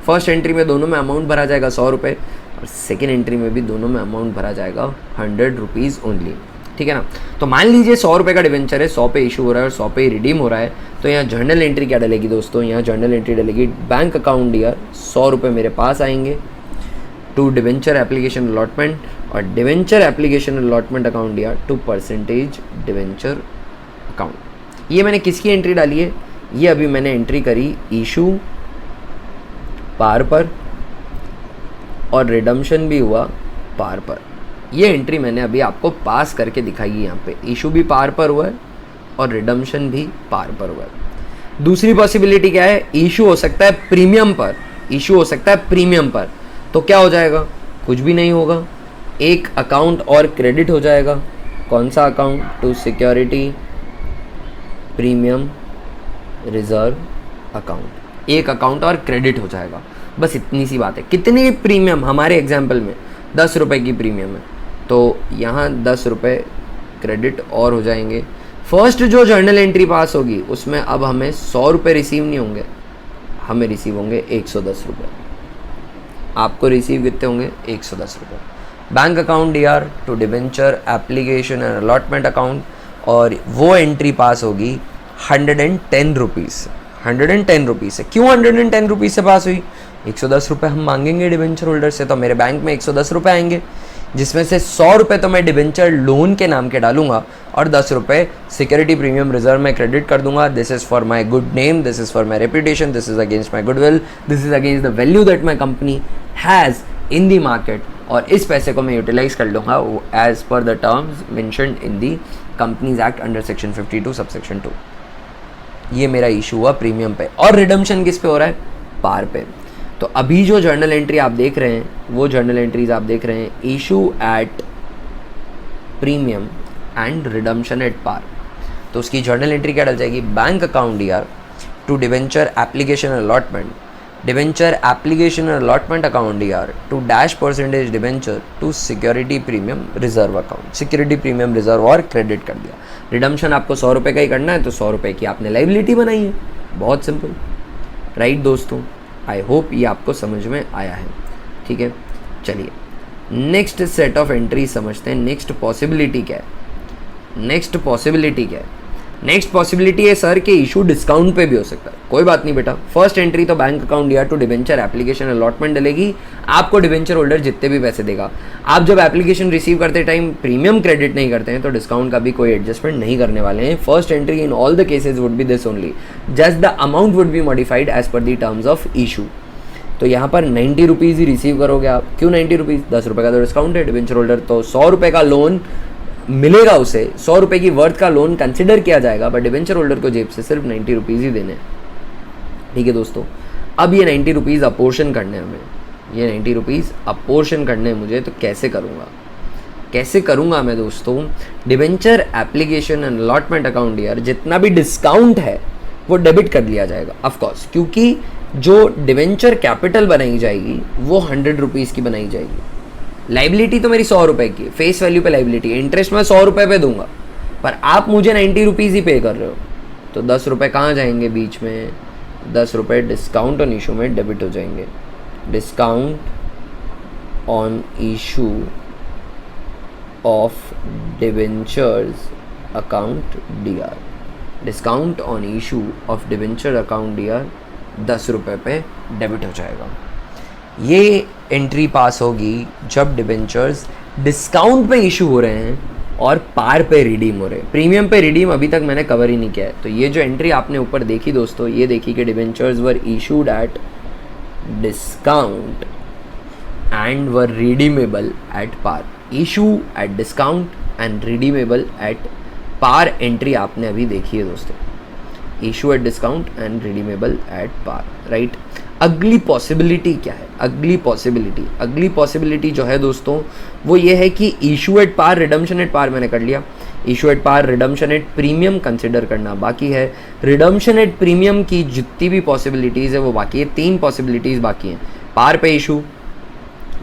Speaker 2: फर्स्ट एंट्री में दोनों में अमाउंट भरा जाएगा 100 रुपये और सेकेंड एंट्री में भी दोनों में अमाउंट भरा जाएगा 100 रुपीज़ ओनली। ठीक है ना। तो मान लीजिए 100 रुपये का डिबेंचर है, 100 पे इशू हो रहा है और 100 पे ही रिडीम हो रहा है, तो यहाँ जर्नल एंट्री क्या डलेगी दोस्तों, यहाँ जर्नल एंट्री डलेगी बैंक अकाउंट ईयर, 100 रुपये मेरे पास आएंगे टू डिबेंचर एप्लीकेशन अलॉटमेंट और डिबेंचर एप्लीकेशन अलॉटमेंट अकाउंट दिया टू परसेंटेज डिबेंचर अकाउंट। ये मैंने किसकी एंट्री डाली है, ये अभी मैंने एंट्री करी इशू पार पर और रिडम्पशन भी हुआ पार पर। ये एंट्री मैंने अभी आपको पास करके दिखाई है। यहाँ पे इशू भी पार पर हुआ है और रिडम्पशन भी पार पर हुआ है। दूसरी पॉसिबिलिटी क्या है, इशू हो सकता है प्रीमियम पर, इशू हो सकता है प्रीमियम पर, तो क्या हो जाएगा, कुछ भी नहीं होगा, एक अकाउंट और क्रेडिट हो जाएगा। कौन सा account, to security premium reserve account, एक अकाउंट और क्रेडिट हो जाएगा। बस इतनी सी बात है। कितनी प्रीमियम, हमारे एग्जाम्पल में 10 रुपये की प्रीमियम है, तो यहाँ 10 रुपये क्रेडिट और हो जाएंगे। फर्स्ट जो जर्नल एंट्री पास होगी उसमें अब हमें 100 रुपये रिसीव नहीं होंगे, हमें रिसीव होंगे 110 रुपये। आपको रिसीव कितने होंगे, 110 रुपये। Bank account D R to debenture application and allotment account, और वो एंट्री पास होगी 110 रुपीज़। 110 रुपीज़ से, क्यों 110 रुपीज़ से पास हुई, 110 रुपये हम मांगेंगे डिबेंचर होल्डर से, तो मेरे बैंक में 110 रुपये आएंगे। जिसमें से 100 रुपये तो मैं डिबेंचर लोन के नाम के डालूंगा और 10 रुपये सिक्योरिटी प्रीमियम रिजर्व में क्रेडिट कर दूंगा. This is for my good name, this is for my reputation, this is against my goodwill, this is against the value that my company has in the market. और इस पैसे को मैं यूटिलाइज कर लूँगा as per the terms mentioned in the companies act under section 52 subsection 2. ये मेरा इशू हुआ प्रीमियम पे. और रिडम्पशन किस पे हो रहा है? पार पे. तो अभी जो जर्नल एंट्री आप देख रहे हैं, वो जर्नल एंट्रीज आप देख रहे हैं issue at premium and redemption at par. तो उसकी जर्नल एंट्री क्या डल जाएगी? Bank account D R to debenture application allotment, debenture application allotment account D R to dash percentage debenture to security premium reserve account. Security premium reserve और क्रेडिट कर दिया. रिडम्पशन आपको 100 रुपये का ही करना है, तो 100 रुपये की आपने लाइबिलिटी बनाई है. बहुत सिंपल, राइट दोस्तों. आई होप ये आपको समझ में आया है. ठीक है, चलिए नेक्स्ट सेट ऑफ एंट्री समझते हैं. नेक्स्ट पॉसिबिलिटी क्या है? नेक्स्ट पॉसिबिलिटी क्या है? नेक्स्ट पॉसिबिलिटी है सर कि इशू डिस्काउंट पे भी हो सकता है. कोई बात नहीं बेटा, फर्स्ट एंट्री तो bank account D R to debenture application allotment डलेगी. आपको डिवेंचर होल्डर जितने भी पैसे देगा, आप जब एप्लीकेशन रिसीव करते टाइम प्रीमियम क्रेडिट नहीं करते हैं तो डिस्काउंट का भी कोई एडजस्टमेंट नहीं करने वाले हैं. First entry in all the cases would be this only, just the amount would be modified as per the terms of issue. तो यहाँ पर 90 रुपीज़ ही रिसीव करोगे आप. क्यों 90 रुपीज़? 10 रुपये का तो डिस्काउंट है. डिवेंचर होल्डर तो 100 रुपये का लोन मिलेगा, उसे 100 रुपये की वर्थ का लोन कंसिडर किया जाएगा, बट डिवेंचर होल्डर को जेब से सिर्फ 90 रुपीज़ ही देने. ठीक है दोस्तों, अब ये 90 रुपीज़ अपोर्शन करने हैं हमें. ये 90 रुपीज़ अपोर्शन करने हैं मुझे. तो कैसे करूँगा? कैसे करूँगा मैं दोस्तों? Debenture application and allotment account यार जितना भी डिस्काउंट है वो डेबिट कर लिया जाएगा ऑफकोर्स, क्योंकि जो डिवेंचर कैपिटल बनाई जाएगी वो 100 रुपीज़ की बनाई जाएगी. लाइबिलिटी तो मेरी 100 रुपये की, फेस वैल्यू पे लाइबिलिटी, इंटरेस्ट मैं 100 रुपये पे दूंगा, पर आप मुझे 90 रुपीज़ ही पे कर रहे हो. तो 10 रुपये कहाँ जाएंगे बीच में? 10 रुपये डिस्काउंट ऑन इशू में डेबिट हो जाएंगे. Discount on issue of debentures account DR, discount on issue of debenture account DR 10 रुपये पे डेबिट हो जाएगा. ये एंट्री पास होगी जब डिवेंचर्स डिस्काउंट पे इशू हो रहे हैं और पार पे रिडीम हो रहे हैं. प्रीमियम पे रिडीम अभी तक मैंने कवर ही नहीं किया है. तो ये जो एंट्री आपने ऊपर देखी दोस्तों, ये देखी कि debentures were issued at discount and were redeemable at par. Issue at discount and redeemable at par entry आपने अभी देखी है दोस्तों. Issue at discount and redeemable at par, right. अगली पॉसिबिलिटी क्या है? अगली पॉसिबिलिटी जो है दोस्तों वो ये है कि issue at par, redemption at par मैंने कर लिया. Issue at par, redemption at premium consider करना बाकी है. रिडम्पशन एट प्रीमियम की जितनी भी पॉसिबिलिटीज़ है वो बाकी है. 3 पॉसिबिलिटीज़ बाकी हैं. पार पे इशू,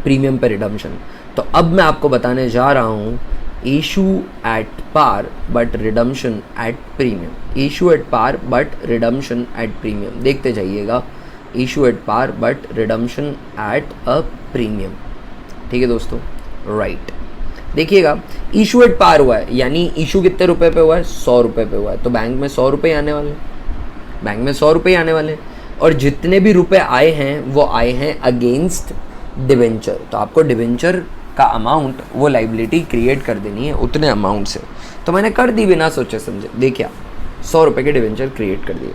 Speaker 2: प्रीमियम पे रिडम्पशन. तो अब मैं आपको बताने जा रहा हूँ issue at par but redemption at premium. Issue at par but redemption at premium. देखते जाइएगा. Issue at par but redemption at a premium. ठीक है दोस्तों, राइट. देखिएगा, इशू एट पार हुआ है यानी इशू कितने रुपए पे हुआ है? 100 रुपये पे हुआ है. तो बैंक में 100 रुपये आने वाले हैं. बैंक में 100 रुपये आने वाले हैं और जितने भी रुपए आए हैं वो आए हैं अगेंस्ट डिवेंचर. तो आपको डिवेंचर का अमाउंट वो लाइबिलिटी क्रिएट कर देनी है उतने अमाउंट से. तो मैंने कर दी बिना सोचे समझे. देखिए 100 रुपये के डिवेंचर क्रिएट कर दिए.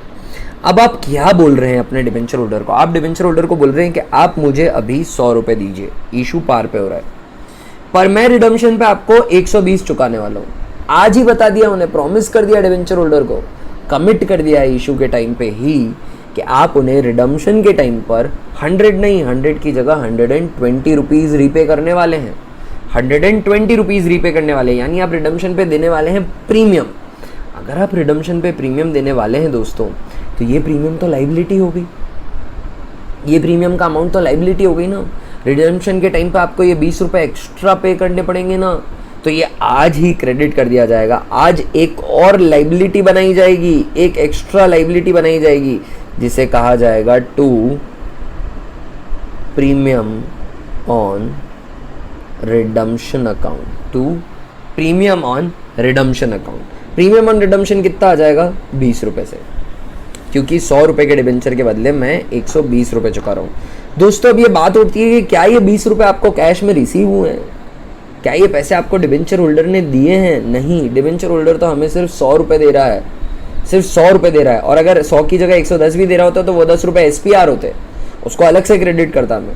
Speaker 2: अब आप क्या बोल रहे हैं अपने डिवेंचर होल्डर को? आप डिवेंचर होल्डर को बोल रहे हैं कि आप मुझे अभी 100 रुपये दीजिए, इशू पार पे हो रहा है, पर मैं रिडम्पशन पे आपको 120 चुकाने वाला हूँ. आज ही बता दिया, उन्हें प्रॉमिस कर दिया डिवेंचर होल्डर को, कमिट कर दिया इशू के टाइम पे ही कि आप उन्हें रिडम्पशन के टाइम पर 100 नहीं, 100 की जगह 120 रुपीज़ रीपे करने वाले हैं. 120 रुपीज़ रीपे करने वाले हैं यानी आप रिडम्पशन पे देने वाले हैं प्रीमियम. अगर आप रिडम्पशन पे प्रीमियम देने वाले हैं दोस्तों, तो ये प्रीमियम तो लाइबिलिटी हो गई. ये प्रीमियम का अमाउंट तो लाइबिलिटी हो गई ना. रिडम्पशन के टाइम पे आपको ये 20 रुपये एक्स्ट्रा पे करने पड़ेंगे ना. तो ये आज ही क्रेडिट कर दिया जाएगा. आज एक और लाइबिलिटी बनाई जाएगी, एक एक्स्ट्रा लाइबिलिटी बनाई जाएगी जिसे कहा जाएगा to premium on redemption account. To premium on redemption account. Premium on redemption कितना आ जाएगा? 20 रुपये से, क्योंकि 100 रुपये के डिबेंचर के बदले मैं 120 रुपये चुका रहा हूँ. दोस्तों अब ये बात होती है कि क्या ये 20 रुपये आपको कैश में रिसीव हुए हैं? क्या ये पैसे आपको डिबेंचर होल्डर ने दिए हैं? नहीं, डिबेंचर होल्डर तो हमें सिर्फ 100 रुपये दे रहा है, सिर्फ 100 रुपये दे रहा है। और अगर 100 की जगह 110 भी दे रहा होता तो वो 10 रुपये SPR होते, उसको अलग से क्रेडिट करता मैं।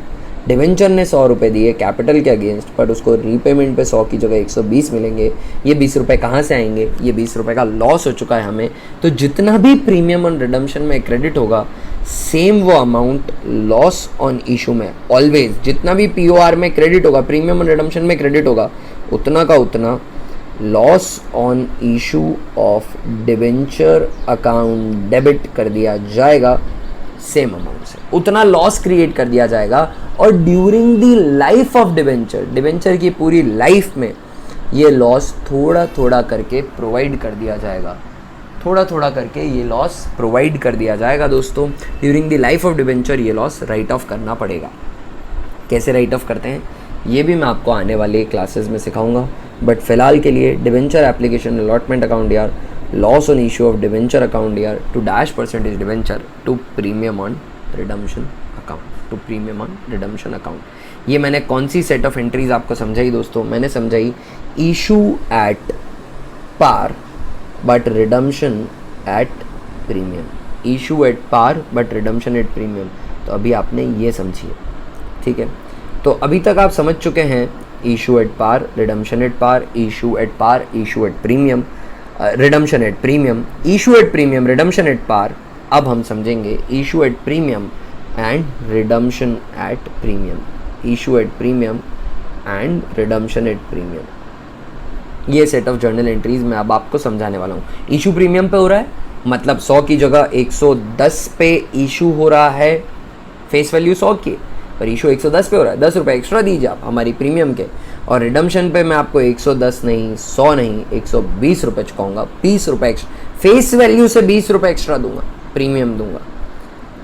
Speaker 2: डिवेंचर ने 100 रुपये दिए कैपिटल के अगेंस्ट, बट उसको रीपेमेंट पे 100 की जगह 120 मिलेंगे। ये 20 रुपये कहाँ से आएंगे? ये 20 रुपये का लॉस हो चुका है हमें। तो जितना भी प्रीमियम ऑन रिडम्पशन में क्रेडिट होगा, सेम वो अमाउंट लॉस ऑन इशू में ऑलवेज, जितना भी POR में क्रेडिट होगा, प्रीमियम ऑन रिडम्पशन में क्रेडिट होगा, उतना का उतना loss on issue of debenture account debit कर दिया जाएगा सेम अमाउंट से, उतना लॉस क्रिएट कर दिया जाएगा। और during the life of debenture, debenture की पूरी लाइफ में ये लॉस थोड़ा थोड़ा करके प्रोवाइड कर दिया जाएगा, थोड़ा थोड़ा करके ये लॉस प्रोवाइड कर दिया जाएगा दोस्तों। During the life of debenture ये लॉस राइट ऑफ करना पड़ेगा। कैसे राइट ऑफ करते हैं ये भी मैं आपको आने वाले क्लासेस में सिखाऊंगा, बट फिलहाल के लिए डिवेंचर एप्लीकेशन अलॉटमेंट अकाउंट यार, loss on issue of debenture account यार to dash percentage debenture to premium on redemption account, to premium on redemption account. ये मैंने कौन सी सेट ऑफ एंट्रीज आपको समझाई दोस्तों? मैंने समझाई issue at par but redemption at premium, issue at par but redemption at premium. तो अभी आपने ये समझी है, ठीक है? तो अभी तक आप समझ चुके हैं issue at par, redemption at par, issue at par, issue at premium, redemption at premium, issue at premium, redemption at par. अब हम समझेंगे issue at premium and redemption at premium, issue at premium and redemption at premium. ये सेट ऑफ जर्नल एंट्रीज मैं अब आपको समझाने वाला हूँ। इशू प्रीमियम पे हो रहा है, मतलब 100 की जगह 110 पे इशू हो रहा है, फेस वैल्यू 100 की, पर इशू 110 पे हो रहा है, 10 रुपये एक्स्ट्रा दीजिए आप हमारी प्रीमियम के। और रिडम्पशन पे मैं आपको 110 नहीं, 100 नहीं, 120 रुपये चुकाऊंगा, 20 रुपये एक्स्ट्रा, फेस वैल्यू से 20 रुपये एक्स्ट्रा दूंगा, प्रीमियम दूंगा।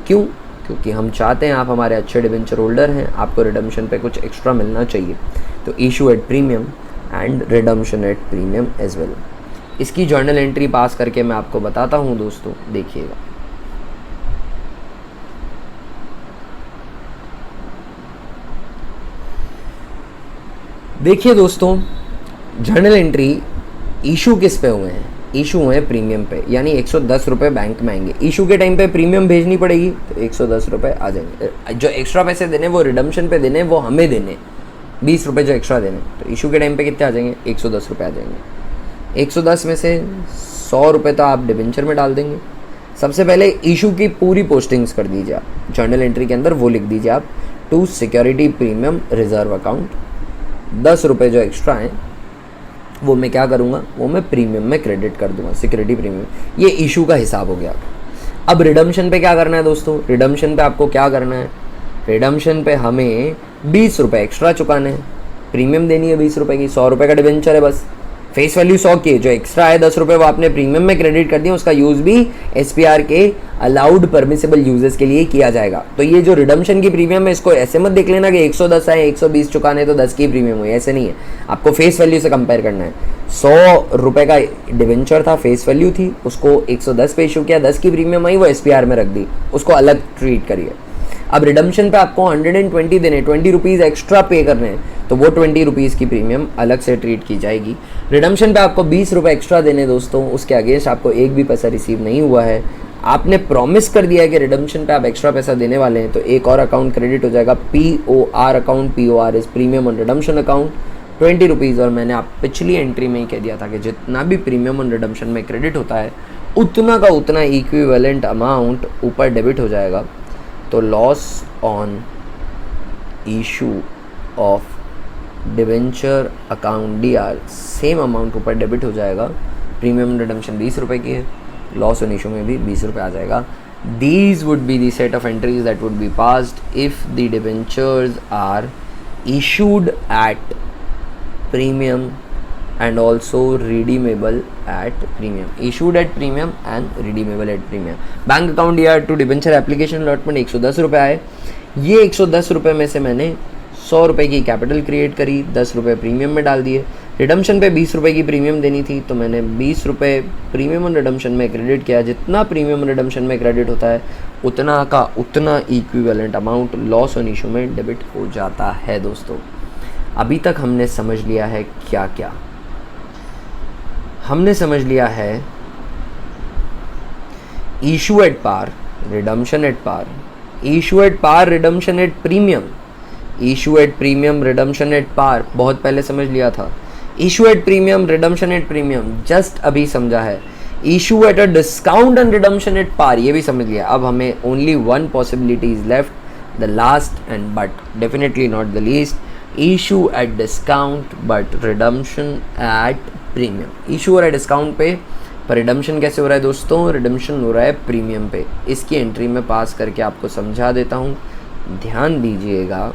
Speaker 2: क्यों? क्योंकि हम चाहते हैं आप हमारे अच्छे डिवेंचर होल्डर हैं, आपको रिडम्पशन पे कुछ एक्स्ट्रा मिलना चाहिए। तो issue at premium and redemption at premium as well. इसकी जर्नल एंट्री पास करके मैं आपको बताता हूँ दोस्तों, देखिएगा। देखिए दोस्तों, जर्नल एंट्री इशू किस पे हुए हैं? इशू हुए हैं प्रीमियम पे, यानी 110 रुपये बैंक में आएंगे। इशू के टाइम पे प्रीमियम भेजनी पड़ेगी तो 110 रुपये आ जाएंगे। जो एक्स्ट्रा पैसे देने वो रिडम्पशन पे देने, वो हमें देने 20 रुपये जो एक्स्ट्रा देने। तो इशू के टाइम पे कितने आ जाएंगे? 110 रुपये आ जाएंगे। 110 में से 100 रुपये तो आप डिवेंचर में डाल देंगे। सबसे पहले इशू की पूरी पोस्टिंग्स कर दीजिए आप, जर्नल एंट्री के अंदर वो लिख दीजिए आप, to security premium reserve account. 10 रुपये जो एक्स्ट्रा हैं वो मैं क्या करूँगा? वो मैं प्रीमियम में क्रेडिट कर दूंगा, सिक्योरिटी प्रीमियम। ये इशू का हिसाब हो गया। अब रिडम्पशन पे क्या करना है दोस्तों? रिडम्पशन पे आपको क्या करना है? रिडम्पशन पे हमें 20 रुपये एक्स्ट्रा चुकाने हैं, प्रीमियम देनी है 20 रुपये की। 100 रुपये का डिवेंचर है बस, फेस वैल्यू 100 की, जो एक्स्ट्रा है 10 रुपये वो आपने प्रीमियम में क्रेडिट कर दिया, उसका यूज़ भी SPR के अलाउड परमिसेबल यूजेस के लिए किया जाएगा। तो ये जो रिडम्पशन की प्रीमियम है, इसको ऐसे मत देख लेना कि 110 है 120 चुकाने तो 10 की प्रीमियम हुई, ऐसे नहीं है। आपको फेस वैल्यू से कंपेयर करना है। 100 रुपये का डिवेंचर था, फेस वैल्यू थी, उसको 110 पे इशू किया, 10 की प्रीमियम आई, वो SPR में रख दी, उसको अलग ट्रीट करिए। अब रिडम्पशन पे आपको 120 देने, 20 रुपीज़ एक्स्ट्रा पे करने हैं, तो वो 20 रुपीज़ की प्रीमियम अलग से ट्रीट की जाएगी। रिडम्पशन पे आपको 20 रुपये एक्स्ट्रा देने दोस्तों, उसके अगेंस्ट आपको एक भी पैसा रिसीव नहीं हुआ है। आपने प्रॉमिस कर दिया है कि रिडम्पशन पे आप एक्स्ट्रा पैसा देने वाले हैं, तो एक और अकाउंट क्रेडिट हो जाएगा, POR account. POR is premium on redemption account, 20 rupees. और मैंने आप पिछली एंट्री में ही कह दिया था कि जितना भी प्रीमियम ऑन रिडम्पशन में क्रेडिट होता है, उतना का उतना इक्विवेलेंट अमाउंट ऊपर डेबिट हो जाएगा। तो loss on issue of debenture account DR, same amount ऊपर डेबिट हो जाएगा। प्रीमियम रिडम्पशन 20 रुपये की है, लॉस ऑन इशू में भी 20 रुपये आ जाएगा। These would be the set of entries that would be passed if the debentures are issued at premium and also redeemable at premium, issued at premium and redeemable at premium। Bank account DR to debenture application allotment 110 रुपये आए। ये 110 रुपये में से मैंने 100 रुपये की कैपिटल क्रिएट करी, 10 रुपये प्रीमियम में डाल दिए। रिडम्पशन पे 20 रुपये की प्रीमियम देनी थी, तो मैंने 20 रुपये प्रीमियम और रिडम्पशन में क्रेडिट किया। जितना प्रीमियम रिडम्पशन में क्रेडिट होता है, उतना का उतना equivalent amount loss on issue में डेबिट हो जाता है दोस्तों। अभी तक हमने समझ लिया है क्या क्या? हमने समझ लिया है issue at par, redemption at par, issue at par, redemption at premium, issue at premium, redemption at par, बहुत पहले समझ लिया था। Issue at premium, redemption at premium just अभी समझा है। Issue at a discount and redemption at par, ये भी समझ लिया। अब हमें only one possibility is left, the last and but definitely not the least, issue at discount but redemption at premium. Issue हो रहा है डिस्काउंट पे, पर रिडम्पशन कैसे हो रहा है दोस्तों? रिडम्पशन हो रहा है प्रीमियम पे। इसकी एंट्री में पास करके आपको समझा देता हूँ, ध्यान दीजिएगा।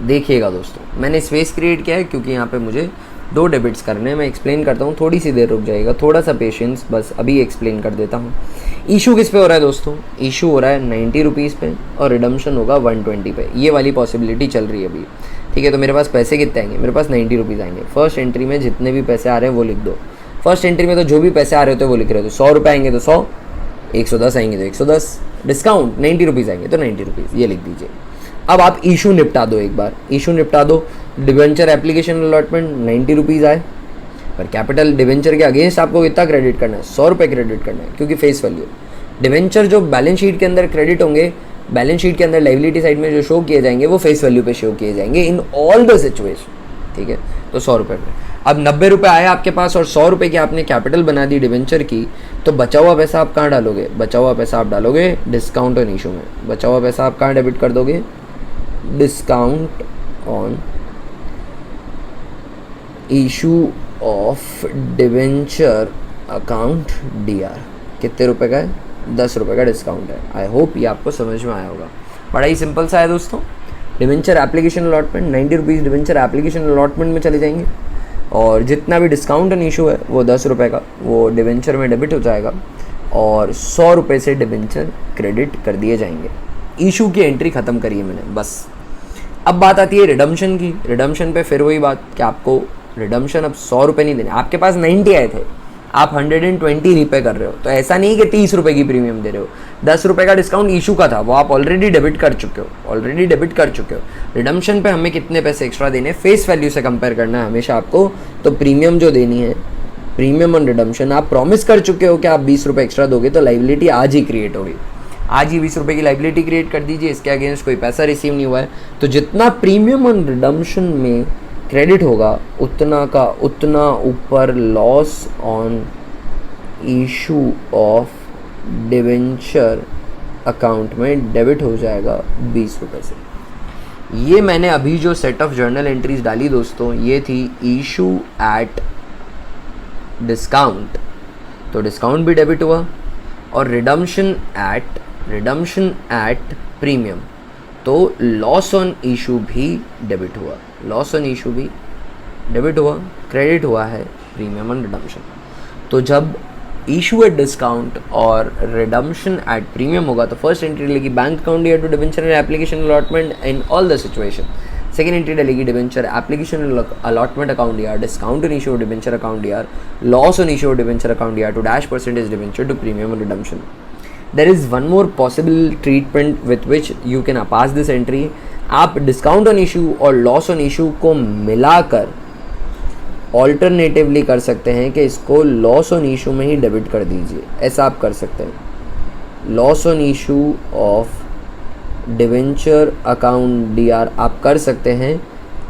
Speaker 2: देखिएगा दोस्तों, मैंने स्पेस क्रिएट किया है क्योंकि यहाँ पे मुझे 2 डेबिट्स करने हैं। मैं एक्सप्लेन करता हूँ, थोड़ी सी देर रुक जाइएगा, थोड़ा सा पेशेंस, बस अभी एक्सप्लेन कर देता हूँ। इशू किस पे हो रहा है दोस्तों? इशू हो रहा है 90 रुपीज़ पे और रिडम्पशन होगा 120 पे। ये वाली पॉसिबिलिटी चल रही है अभी, ठीक है। तो मेरे पास पैसे कितने आएंगे? मेरे पास 90 रुपीज़ आएंगे। फर्स्ट एंट्री में जितने भी पैसे आ रहे हैं वो लिख दो। फर्स्ट एंट्री में तो जो भी पैसे आ रहे होते हैं वो लिख रहे हो। तो 100 रुपये आएंगे तो 100, 110 आएंगे तो 110, डिस्काउंट 90 रुपीज़ आएंगे तो 90 रुपीज़, ये लिख दीजिए। अब आप इशू निपटा दो, एक बार इशू निपटा दो। डिवेंचर एप्लीकेशन अलॉटमेंट 90 रुपीज़ आए, पर कैपिटल डिवेंचर के अगेंस्ट आपको कितना क्रेडिट करना है? 100 रुपये क्रेडिट करना है, क्योंकि फेस वैल्यू डिवेंचर जो बैलेंस शीट के अंदर क्रेडिट होंगे, बैलेंस शीट के अंदर लाइबिलिटी साइड में जो शो किए जाएंगे वो फेस वैल्यू पे शो किए जाएंगे इन ऑल द सिचुएशन, ठीक है। तो 100 रुपये में अब 90 रुपये आए आपके पास और 100 रुपये की आपने कैपिटल बना दी डिवेंचर की, तो बचा हुआ पैसा आप कहाँ डालोगे? बचा हुआ पैसा आप डालोगे डिस्काउंट ऑन इशू में। बचा हुआ पैसा आप कहाँ डेबिट कर दोगे? Discount on issue of debenture account DR। कितने रुपए का है? 10 रुपये का डिस्काउंट है। आई होप ये आपको समझ में आया होगा। बड़ा ही सिंपल सा है दोस्तों। Debenture application allotment 90 rupees debenture application allotment में चले जाएंगे और जितना भी डिस्काउंट ऑन इशू है वो 10 रुपये का वो डिवेंचर में डेबिट हो जाएगा और 100 रुपये से डिवेंचर क्रेडिट कर दिए जाएंगे। इशू की एंट्री ख़त्म करी है मैंने, बस। अब बात आती है रिडम्पशन की। रिडम्पशन पे फिर वही बात कि आपको रिडम्पशन अब 100 रुपये नहीं देने। आपके पास 90 आए थे, आप 120 रीपे कर रहे हो, तो ऐसा नहीं कि 30 रुपये की प्रीमियम दे रहे हो। 10 रुपये का डिस्काउंट इशू का था, वो आप ऑलरेडी डेबिट कर चुके हो। रिडम्पशन पे हमें कितने पैसे एक्स्ट्रा देने, फेस वैल्यू से कंपेयर करना है हमेशा आपको। तो प्रीमियम जो देनी है, प्रीमियम ऑन रिडम्पशन, आप प्रॉमिस कर चुके हो कि आप 20 रुपये एक्स्ट्रा दोगे, तो लाइबिलिटी आज ही क्रिएट होगी। आज ही 20 रुपये की लाइबिलिटी क्रिएट कर दीजिए। इसके अगेंस्ट कोई पैसा रिसीव नहीं हुआ है, तो जितना प्रीमियम ऑन रिडम्पशन में क्रेडिट होगा उतना का उतना ऊपर loss on issue of debenture account में डेबिट हो जाएगा 20 रुपये से। ये मैंने अभी जो सेट ऑफ जर्नल एंट्रीज डाली दोस्तों, ये थी इशू एट डिस्काउंट, तो डिस्काउंट भी डेबिट हुआ, और रिडम्पशन एट प्रीमियम, तो लॉस ऑन इशू भी डेबिट हुआ। लॉस ऑन इशू भी डेबिट हुआ, क्रेडिट हुआ है प्रीमियम ऑन रिडम्पशन। तो जब इशू एट डिस्काउंट और रिडम्पशन एट प्रीमियम होगा तो फर्स्ट एंट्री डलेगी बैंक अकाउंट या to debenture application allotment in all the situation. Second entry डलेगी डिवेंचर एप्लीकेशन अलॉटमेंट अकाउंट या discount on issue debenture account या loss on issue debenture account या to dash percentage debenture to premium redemption. There is one more possible treatment with which you can pass this entry. आप डिस्काउंट ऑन इशू और लॉस ऑन इशू को मिलाकर ऑल्टरनेटिवली कर सकते हैं कि इसको लॉस ऑन इशू में ही डेबिट कर दीजिए। ऐसा आप कर सकते हैं। Loss on issue of debenture account DR आप कर सकते हैं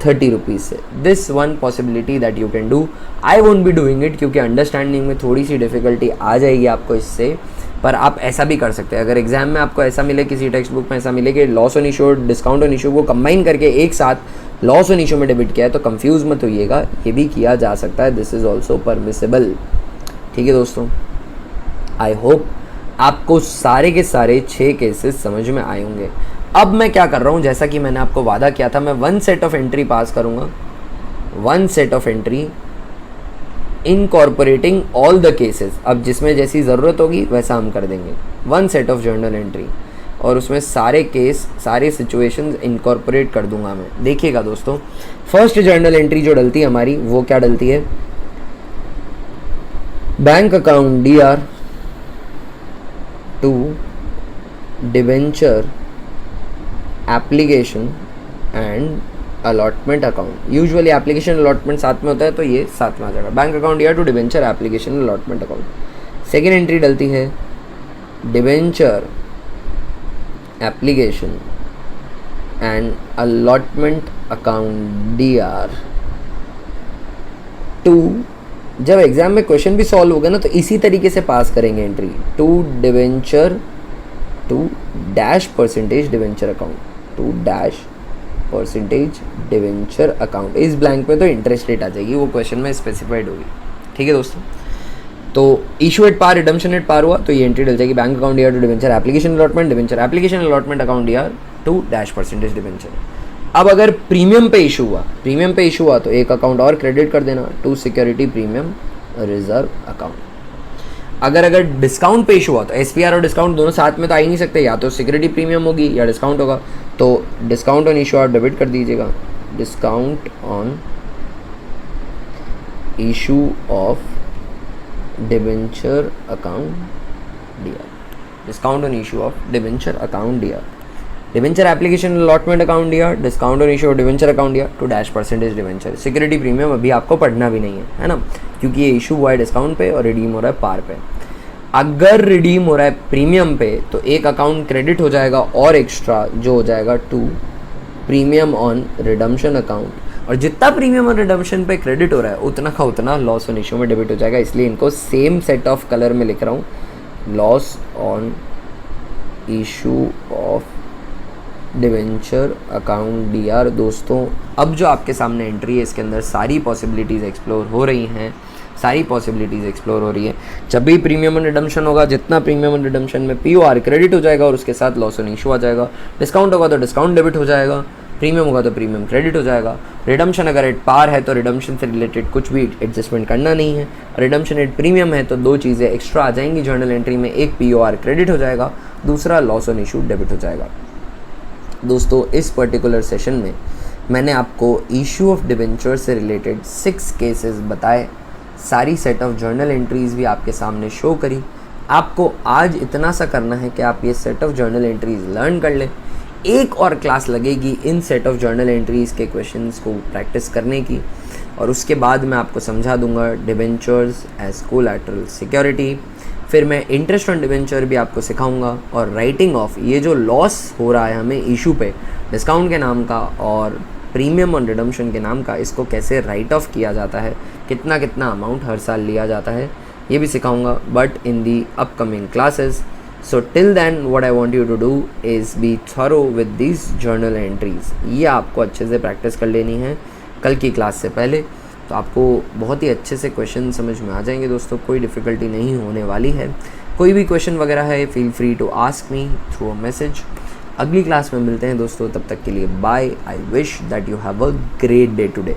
Speaker 2: 30 रुपीज़ से। This one possibility that you can do. I won't be doing it क्योंकि अंडरस्टैंडिंग में थोड़ी सी डिफ़िकल्टी आ जाएगी आपको इससे, पर आप ऐसा भी कर सकते हैं। अगर एग्जाम में आपको ऐसा मिले, किसी टेक्स्ट बुक में ऐसा मिले कि लॉस ऑन इशू और डिस्काउंट ऑन इशू को कंबाइन करके एक साथ लॉस ऑन इशू में डेबिट किया है, तो कंफ्यूज मत होइएगा, ये भी किया जा सकता है। This is also permissible. ठीक है दोस्तों, आई होप आपको सारे के सारे 6 केसेस समझ में आए होंगे। अब मैं क्या कर रहा हूँ, जैसा कि मैंने आपको वादा किया था, मैं 1 सेट ऑफ एंट्री पास करूँगा। 1 set of entry incorporating all the cases. अब जिसमें जैसी ज़रूरत होगी वैसा हम कर देंगे। 1 सेट ऑफ जर्नल एंट्री और उसमें सारे केस, सारे सिचुएशंस इनकॉर्पोरेट कर दूंगा मैं। देखिएगा दोस्तों, फर्स्ट जर्नल एंट्री जो डलती है हमारी, वो क्या डलती है? Bank account DR to debenture application and allotment account. Usually application allotment साथ में होता है तो ये साथ में आ जाएगा। Bank account DR to debenture application allotment account. Second entry डलती है debenture application and allotment account DR to. जब एग्जाम में क्वेश्चन भी सॉल्व होगा ना तो इसी तरीके से पास करेंगे entry. To debenture to dash percentage debenture account, to dash percentage debenture account. इस ब्लैंक में तो इंटरेस्ट रेट आ जाएगी, वो क्वेश्चन में स्पेसिफाइड होगी। ठीक है दोस्तों, तो issue at par, redemption at par हुआ तो ये एंट्री डल जाएगी। Bank account DR to debenture application allotment, debenture application allotment account DR to dash percentage debenture. अब अगर प्रीमियम पे इशू हुआ तो एक अकाउंट और क्रेडिट कर देना, to security premium reserve account. अगर डिस्काउंट पे इशू हुआ तो SPR और डिस्काउंट दोनों साथ में तो आ ही नहीं सकते, या तो सिक्योरिटी प्रीमियम होगी या डिस्काउंट होगा। तो डिस्काउंट ऑन इशू आप डेबिट कर दीजिएगा, discount on issue of debenture account DR, discount on issue of debenture account DR, debenture application allotment account DR, discount on issue of debenture account DR to dash percentage debenture. Security premium अभी आपको पढ़ना भी नहीं है ना, क्योंकि ये इशू हुआ है डिस्काउंट पे और रिडीम हो रहा है पार पे। अगर रिडीम हो रहा है प्रीमियम पे तो एक अकाउंट क्रेडिट हो जाएगा और एक्स्ट्रा जो हो जाएगा to premium on redemption account, और जितना प्रीमियम और रिडम्पशन पे क्रेडिट हो रहा है उतना का उतना लॉस ऑन इशू में डेबिट हो जाएगा। इसलिए इनको सेम सेट ऑफ कलर में लिख रहा हूँ, loss on issue of debenture account DR। दोस्तों अब जो आपके सामने एंट्री है इसके अंदर सारी पॉसिबिलिटीज़ एक्सप्लोर हो रही हैं, जब भी प्रीमियम एंड रिडम्पशन होगा, जितना प्रीमियम एंड रिडम्पशन में POR क्रेडिट हो जाएगा और उसके साथ लॉस ऑन इशू आ जाएगा। डिस्काउंट होगा तो डिस्काउंट डेबिट हो जाएगा, प्रीमियम होगा तो प्रीमियम क्रेडिट हो जाएगा। रिडम्पशन अगर एट पार है तो रिडम्पशन से रिलेटेड कुछ भी एडजस्टमेंट करना नहीं है। रिडम्पशन एट प्रीमियम है तो दो चीज़ें एक्स्ट्रा आ जाएंगी जर्नल एंट्री में, एक POR क्रेडिट हो जाएगा, दूसरा लॉस ऑन इशू डेबिट हो जाएगा। दोस्तों इस पर्टिकुलर सेशन में मैंने आपको इशू ऑफ डिवेंचर से रिलेटेड 6 केसेस बताए, सारी सेट ऑफ जर्नल एंट्रीज़ भी आपके सामने शो करी। आपको आज इतना सा करना है कि आप ये set of journal entries learn कर लें। एक और क्लास लगेगी इन सेट ऑफ जर्नल एंट्रीज़ के क्वेश्चंस को प्रैक्टिस करने की, और उसके बाद मैं आपको समझा दूंगा डिवेंचर्स एज कोलैटरल सिक्योरिटी। फिर मैं इंटरेस्ट ऑन डिवेंचर भी आपको सिखाऊंगा, और राइटिंग ऑफ ये जो लॉस हो रहा है हमें इशू पे डिस्काउंट के नाम का और प्रीमियम ऑन रिडम्पशन के नाम का, इसको कैसे राइट ऑफ किया जाता है, कितना कितना अमाउंट हर साल लिया जाता है, ये भी सिखाऊंगा, but in the upcoming classes. So till then what I want you to do is be thorough with this journal entries. ये आपको अच्छे से प्रैक्टिस कर लेनी है कल की क्लास से पहले, तो आपको बहुत ही अच्छे से क्वेश्चन समझ में आ जाएंगे दोस्तों, कोई डिफ़िकल्टी नहीं होने वाली है। कोई भी क्वेश्चन वगैरह है feel free to ask me through a message. अगली क्लास में मिलते हैं दोस्तों, तब तक के लिए bye. I wish that you have a great day today.